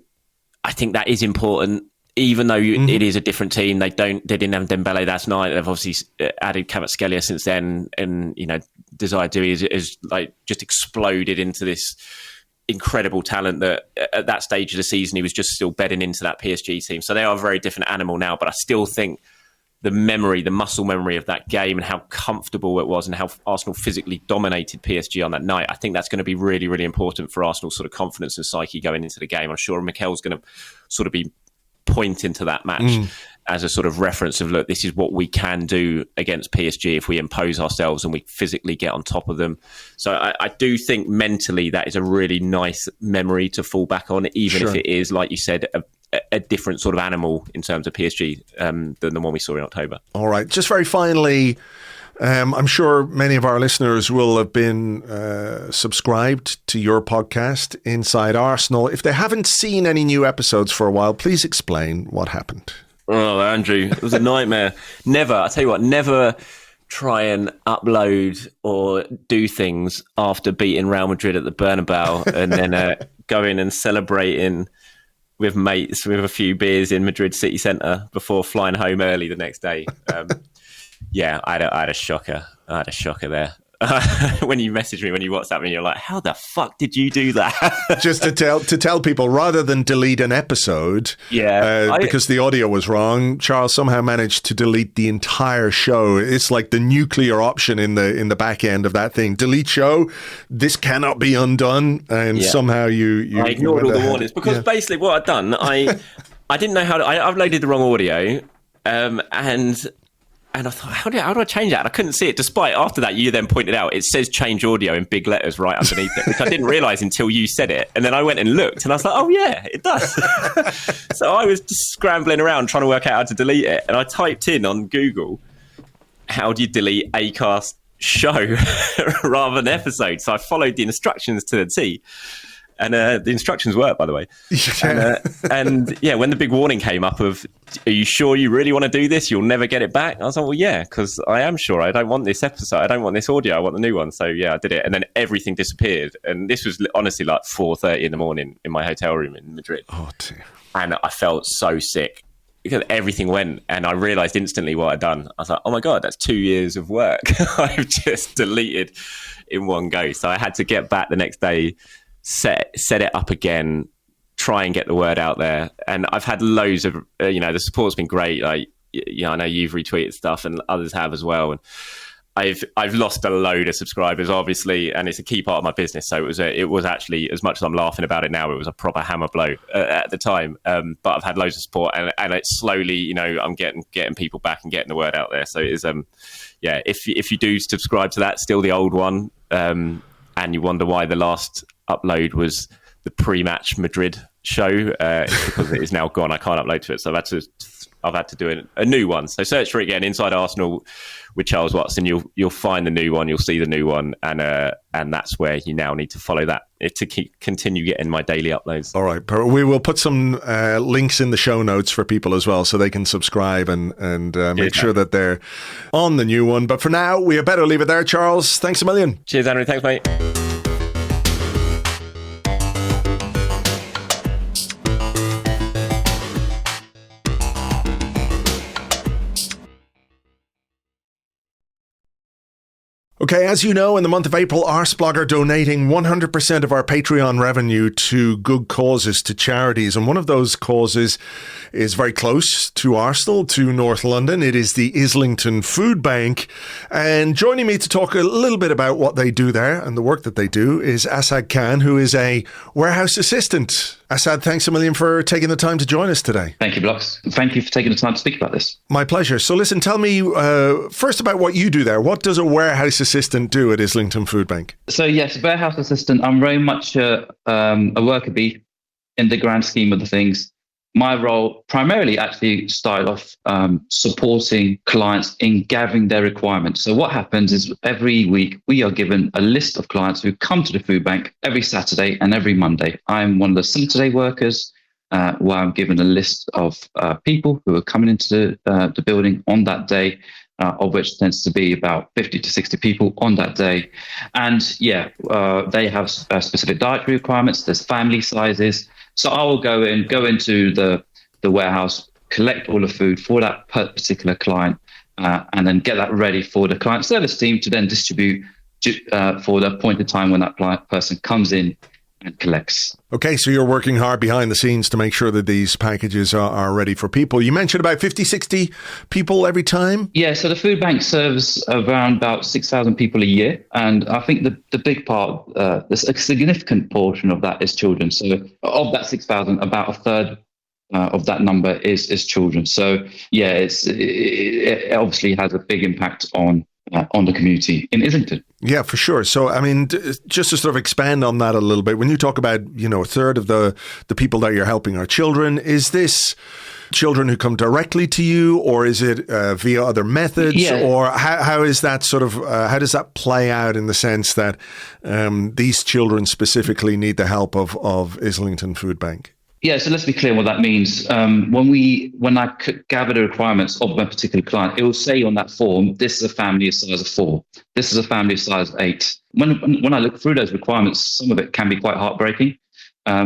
I think that is important, even though it is a different team. They didn't have Dembele last night. They've obviously added Kvaratskhelia since then, and you know, Desire Doué is like just exploded into this incredible talent that at that stage of the season he was just still bedding into that PSG team. So they are a very different animal now, but I still think the muscle memory of that game and how comfortable it was and how Arsenal physically dominated PSG on that night, I think that's going to be really, really important for Arsenal's sort of confidence and psyche going into the game. I'm sure Mikel's going to sort of be pointing to that match as a sort of reference of, look, this is what we can do against PSG if we impose ourselves and we physically get on top of them. So I do think mentally that is a really nice memory to fall back on, even if it is, like you said, a different sort of animal in terms of PSG than the one we saw in October. All right. Just very finally, I'm sure many of our listeners will have been subscribed to your podcast, Inside Arsenal. If they haven't seen any new episodes for a while, please explain what happened. Oh, Andrew, it was a nightmare. Never try and upload or do things after beating Real Madrid at the Bernabeu and then going and celebrating with mates with a few beers in Madrid city centre before flying home early the next day. Yeah, I had a shocker. I had a shocker there. When you messaged me, when you WhatsApp me, you're like, how the fuck did you do that? Just to tell people, rather than delete an episode, because the audio was wrong, Charles somehow managed to delete the entire show. It's like the nuclear option in the back end of that thing. Delete show. This cannot be undone. And somehow you I ignored all the warnings because basically what I'd done, I didn't know how to. I uploaded the wrong audio, and And I thought, how do I change that? And I couldn't see it, despite after that, you then pointed out, it says change audio in big letters right underneath it, which I didn't realise until you said it. And then I went and looked and I was like, oh yeah, it does. So I was just scrambling around trying to work out how to delete it. And I typed in on Google, how do you delete Acast show rather than episode? So I followed the instructions to the T. And the instructions work, by the way. And when the big warning came up of, are you sure you really want to do this? You'll never get it back. I was like, well, yeah, because I am sure. I don't want this episode. I don't want this audio. I want the new one. So, yeah, I did it. And then everything disappeared. And this was honestly like 4:30 in the morning in my hotel room in Madrid. Oh, dear. And I felt so sick because everything went. And I realised instantly what I'd done. I was like, oh, my God, that's 2 years of work I've just deleted in one go. So I had to get back the next day, set it up again, try and get the word out there. And I've had loads of, the support's been great. Like, I know you've retweeted stuff and others have as well. And I've lost a load of subscribers, obviously, and it's a key part of my business. So it was actually, as much as I'm laughing about it now, it was a proper hammer blow at the time. But I've had loads of support, and it's slowly, I'm getting people back and getting the word out there. So it is, if you do subscribe to that, still the old one, and you wonder why the last upload was the pre-match Madrid show, because it is now gone. I can't upload to it, so I've had to do a new one. So search for it again, Inside Arsenal with Charles Watson. You'll find the new one. You'll see the new one, and that's where you now need to follow that to continue getting my daily uploads. All right, we will put some links in the show notes for people as well, so they can subscribe and make sure that they're on the new one. But for now, we had better leave it there. Charles, thanks a million. Cheers, Andrew. Thanks, mate. Okay, as you know, in the month of April, Arseblog are donating 100% of our Patreon revenue to good causes, to charities. And one of those causes is very close to Arsenal, to North London. It is the Islington Food Bank. And joining me to talk a little bit about what they do there and the work that they do is Asad Khan, who is a warehouse assistant. Asad, thanks a million for taking the time to join us today. Thank you, Blocks. Thank you for taking the time to speak about this. My pleasure. So listen, tell me first about what you do there. What does a warehouse assistant do at Islington Food Bank? So yes, warehouse assistant. I'm very much a worker bee in the grand scheme of the things. My role primarily actually started off supporting clients in gathering their requirements. So what happens is every week we are given a list of clients who come to the food bank every Saturday and every Monday. I'm one of the Saturday workers where I'm given a list of people who are coming into the building on that day, of which tends to be about 50 to 60 people on that day. And they have specific dietary requirements. There's family sizes. So I will go into the warehouse, collect all the food for that particular client, and then get that ready for the client service team to then distribute for the appointed time when that person comes in and collects. Okay, so you're working hard behind the scenes to make sure that these packages are ready for people. You mentioned about 50, 60 people every time? Yeah, so the food bank serves around about 6,000 people a year. And I think the big part, a significant portion of that is children. So of that 6,000, about a third of that number is children. So yeah, it obviously has a big impact on the community in Islington. Yeah, for sure. So, I mean, just to sort of expand on that a little bit, when you talk about, a third of the people that you're helping are children, is this children who come directly to you, or is it via other methods? Yeah. Or how is that sort of, how does that play out in the sense that these children specifically need the help of Islington Food Bank? Yeah, so let's be clear what that means. When I gather the requirements of my particular client, it will say on that form, this is a family of size of 4. This is a family of size 8. When I look through those requirements, some of it can be quite heartbreaking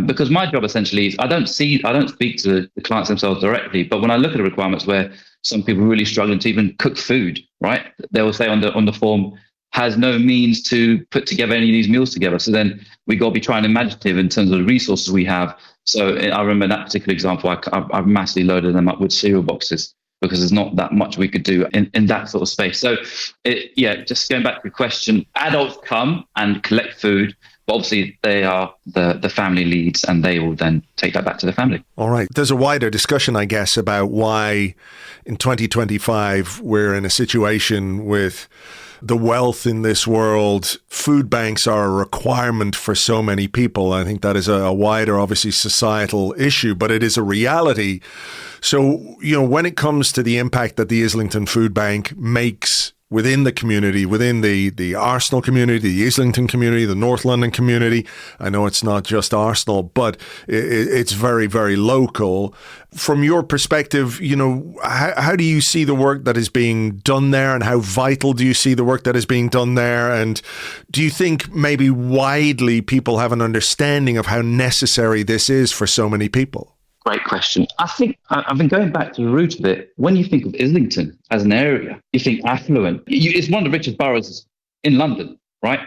because my job essentially is I don't speak to the clients themselves directly, but when I look at the requirements where some people are really struggling to even cook food, right? They will say on the form, has no means to put together any of these meals together. So then we got to be trying imaginative in terms of the resources we have. So I remember in that particular example, I've massively loaded them up with cereal boxes because there's not that much we could do in that sort of space. So just going back to the question, adults come and collect food. But obviously, they are the family leads, and they will then take that back to the family. All right. There's a wider discussion, I guess, about why in 2025 we're in a situation with the wealth in this world. Food banks are a requirement for so many people. I think that is a wider, obviously, societal issue, but it is a reality. So, when it comes to the impact that the Islington Food Bank makes within the community, within the Arsenal community, the Islington community, the North London community. I know it's not just Arsenal, but it's very, very local. From your perspective, how do you see the work that is being done there, and how vital do you see the work that is being done there? And do you think maybe widely people have an understanding of how necessary this is for so many people? Great question. I think I've been going back to the root of it. When you think of Islington as an area, you think affluent. It's one of the richest boroughs in London, right?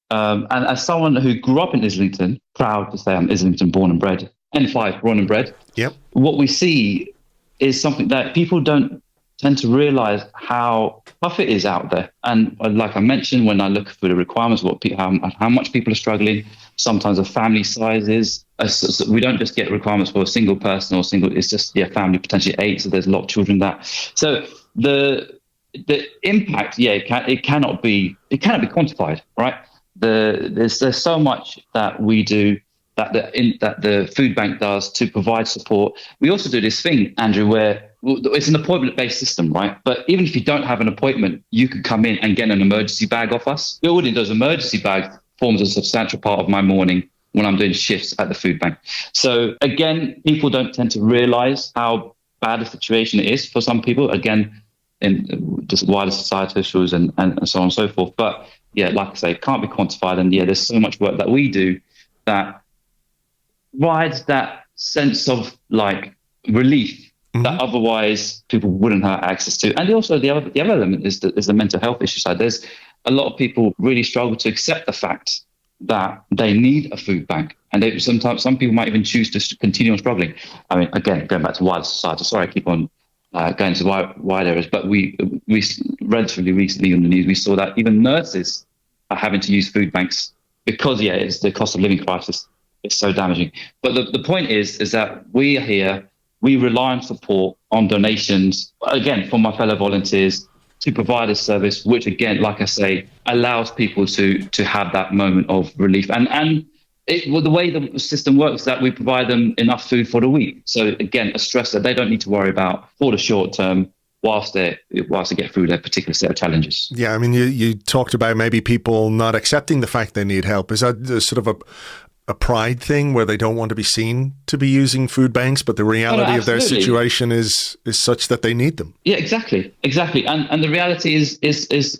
And as someone who grew up in Islington, proud to say I'm Islington born and bred, N5 born and bred. Yep. What we see is something that people don't tend to realise how tough it is out there. And like I mentioned, when I look for the requirements, how much people are struggling, sometimes the family sizes. So we don't just get requirements for a single person or it's just family potentially 8. So there's a lot of children that. So the impact, it cannot be quantified, right? There's so much that we do that the food bank does to provide support. We also do this thing, Andrew, where it's an appointment-based system, right? But even if you don't have an appointment, you can come in and get an emergency bag off us. Building those emergency bags forms a substantial part of my morning when I'm doing shifts at the food bank. So again, people don't tend to realise how bad a situation it is for some people. Again, in just wider societal issues and so on and so forth. But like I say, it can't be quantified. And there's so much work that we do that provides that sense of relief that otherwise people wouldn't have access to. And also the other element is the mental health issue side. There's a lot of people really struggle to accept the fact that they need a food bank, and sometimes some people might even choose to continue on struggling. I mean, again, going back to wider society. Sorry, I keep on going to wide areas, but we relatively recently in the news we saw that even nurses are having to use food banks because it's the cost of living crisis. It's so damaging. But the point is that we are here. We rely on support, on donations, again, from my fellow volunteers to provide a service, which, again, like I say, allows people to have that moment of relief. And the way the system works is that we provide them enough food for the week. So, again, a stress that they don't need to worry about for the short term whilst they get through their particular set of challenges. Yeah, I mean, you talked about maybe people not accepting the fact they need help. Is that sort of a pride thing where they don't want to be seen to be using food banks, but the reality of their situation is such that they need them? Yeah, exactly. And the reality is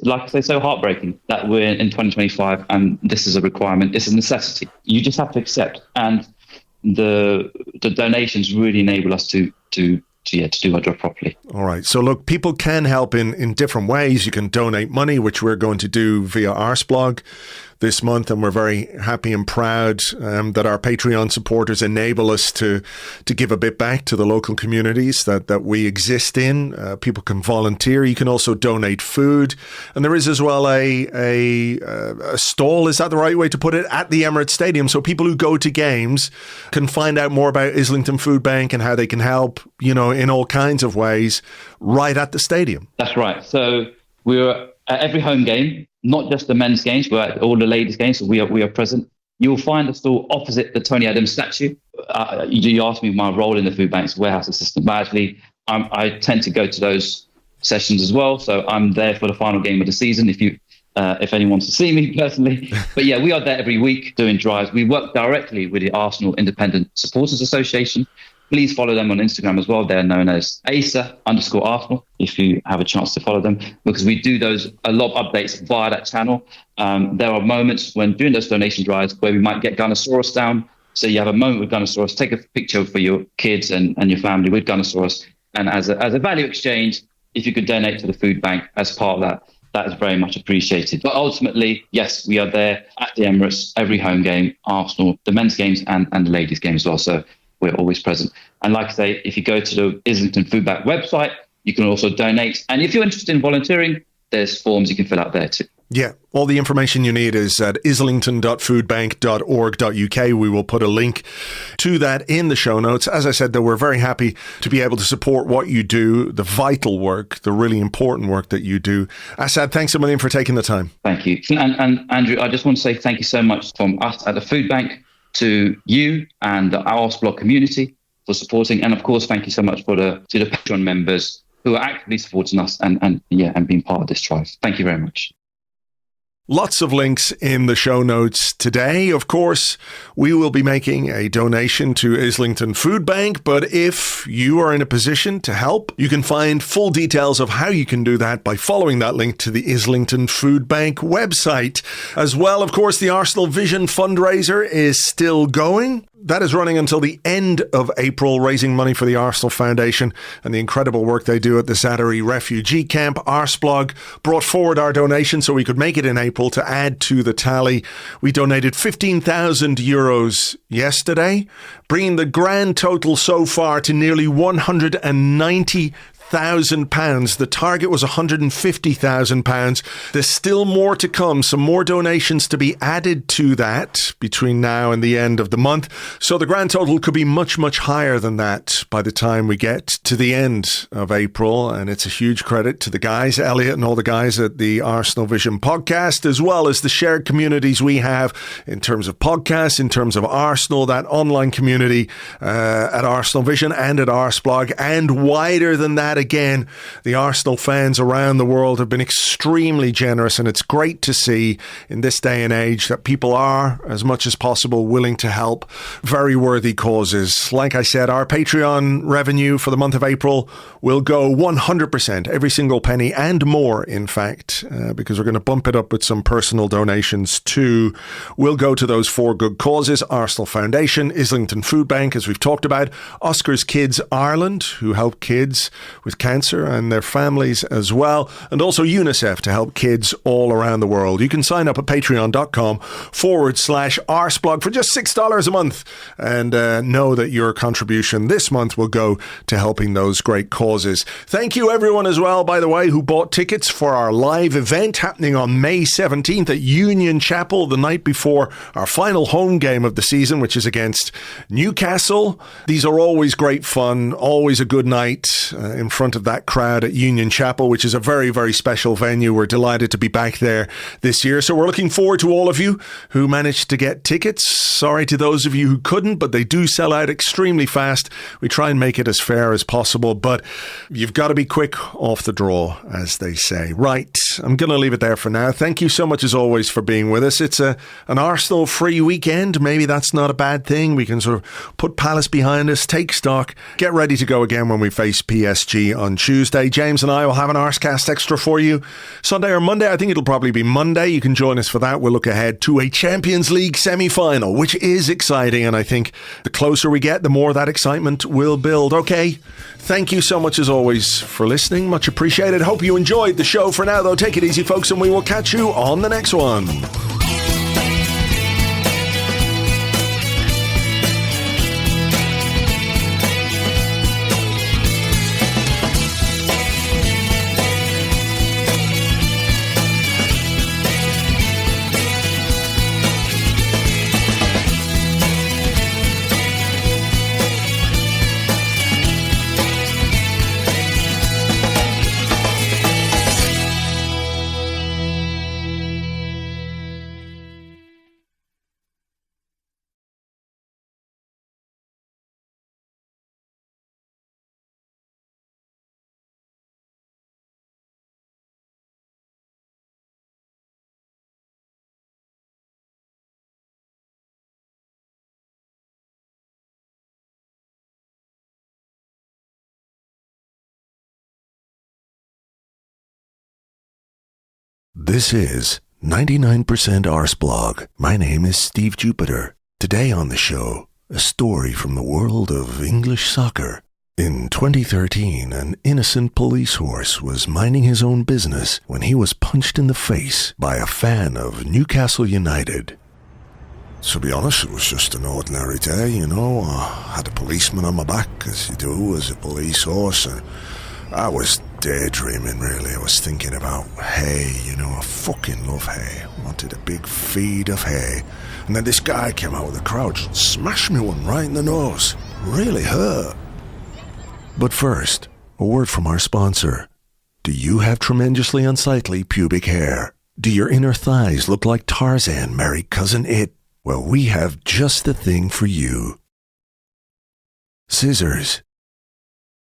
like I say, so heartbreaking that we're in 2025 and this is a requirement. It's a necessity. You just have to accept. And the donations really enable us to do our job properly. All right. So look, people can help in different ways. You can donate money, which we're going to do via Arseblog this month, and we're very happy and proud that our Patreon supporters enable us to give a bit back to the local communities that we exist in. People can volunteer. You can also donate food, and there is as well a stall. Is that the right way to put it? At the Emirates Stadium, so people who go to games can find out more about Islington Food Bank and how they can help, in all kinds of ways, right at the stadium. That's right. So we're at every home game. Not just the men's games, we're at all the ladies' games, so we are present. You'll find us all opposite the Tony Adams statue. You asked me my role in the food bank's warehouse assistant, but actually I tend to go to those sessions as well. So I'm there for the final game of the season if anyone wants to see me personally. But we are there every week doing drives. We work directly with the Arsenal Independent Supporters Association. Please follow them on Instagram as well. They're known as ASA_Arsenal, if you have a chance to follow them, because we do a lot of updates via that channel. There are moments when doing those donation drives where we might get Gunnosaurus down. So you have a moment with Gunnosaurus, take a picture for your kids and your family with Gunnosaurus. And as a value exchange, if you could donate to the food bank as part of that is very much appreciated. But ultimately, yes, we are there at the Emirates, every home game, Arsenal, the men's games and the ladies' games as well. So we're always present. And like I say, if you go to the Islington Food Bank website, you can also donate. And if you're interested in volunteering, there's forms you can fill out there too. Yeah, all the information you need is at islington.foodbank.org.uk. We will put a link to that in the show notes. As I said, though, we're very happy to be able to support what you do, the vital work, the really important work that you do. Asad, thanks a million for taking the time. Thank you. And Andrew, I just want to say thank you so much from us at the Food Bank to you and the Arseblog community for supporting. And of course, thank you so much to the Patreon members who are actively supporting us and being part of this drive. Thank you very much. Lots of links in the show notes today. Of course, we will be making a donation to Islington Food Bank, but if you are in a position to help, you can find full details of how you can do that by following that link to the Islington Food Bank website. As well, of course, the Arsenal Vision fundraiser is still going. That is running until the end of April, raising money for the Arsenal Foundation and the incredible work they do at the Zaatari refugee camp. Arseblog brought forward our donation so we could make it in April to add to the tally. We donated €15,000 yesterday, bringing the grand total so far to nearly £190,000. The target was £150,000. There's still more to come, some more donations to be added to that between now and the end of the month. So the grand total could be much, much higher than that by the time we get to the end of April. And it's a huge credit to the guys, Elliot and all the guys at the Arsenal Vision podcast, as well as the shared communities we have in terms of podcasts, in terms of Arsenal, that online community at Arsenal Vision and at Arseblog, and wider than that. Again, the Arsenal fans around the world have been extremely generous, and it's great to see in this day and age that people are, as much as possible, willing to help very worthy causes. Like I said, our Patreon revenue for the month of April will go 100%, every single penny and more, in fact, because we're going to bump it up with some personal donations too. Will go to those four good causes: Arsenal Foundation, Islington Food Bank, as we've talked about, Oscar's Kids Ireland, who help kids with cancer and their families as well, and also UNICEF to help kids all around the world. You can sign up at patreon.com/Arseblog for just $6 a month and know that your contribution this month will go to helping those great causes. Thank you everyone as well, by the way, who bought tickets for our live event happening on May 17th at Union Chapel, the night before our final home game of the season, which is against Newcastle. These are always great fun, always a good night in front of that crowd at Union Chapel, which is a very, very special venue. We're delighted to be back there this year. So we're looking forward to all of you who managed to get tickets. Sorry to those of you who couldn't, but they do sell out extremely fast. We try and make it as fair as possible, but you've got to be quick off the draw, as they say. Right, I'm going to leave it there for now. Thank you so much, as always, for being with us. It's an Arsenal-free weekend. Maybe that's not a bad thing. We can sort of put Palace behind us, take stock, get ready to go again when we face PSG on Tuesday. James and I will have an Arsecast extra for you Sunday or Monday. I think it'll probably be Monday. You can join us for that. We'll look ahead to a Champions League semi-final, which is exciting, and I think the closer we get, the more that excitement will build. Okay, thank you so much as always for listening. Much appreciated. Hope you enjoyed the show. For now, though, take it easy, folks, and we will catch you on the next one. This is 99% Arseblog. My name is Steve Jupiter. Today on the show, a story from the world of English soccer. In 2013, an innocent police horse was minding his own business when he was punched in the face by a fan of Newcastle United. To be honest, it was just an ordinary day, you know. I had a policeman on my back, as you do as a police horse. I was daydreaming, really. I was thinking about hay, you know. I fucking love hay. I wanted a big feed of hay. And then this guy came out of the crowd, smashed me one right in the nose. Really hurt. But first, a word from our sponsor. Do you have tremendously unsightly pubic hair? Do your inner thighs look like Tarzan married Cousin It? Well, we have just the thing for you. Scissors.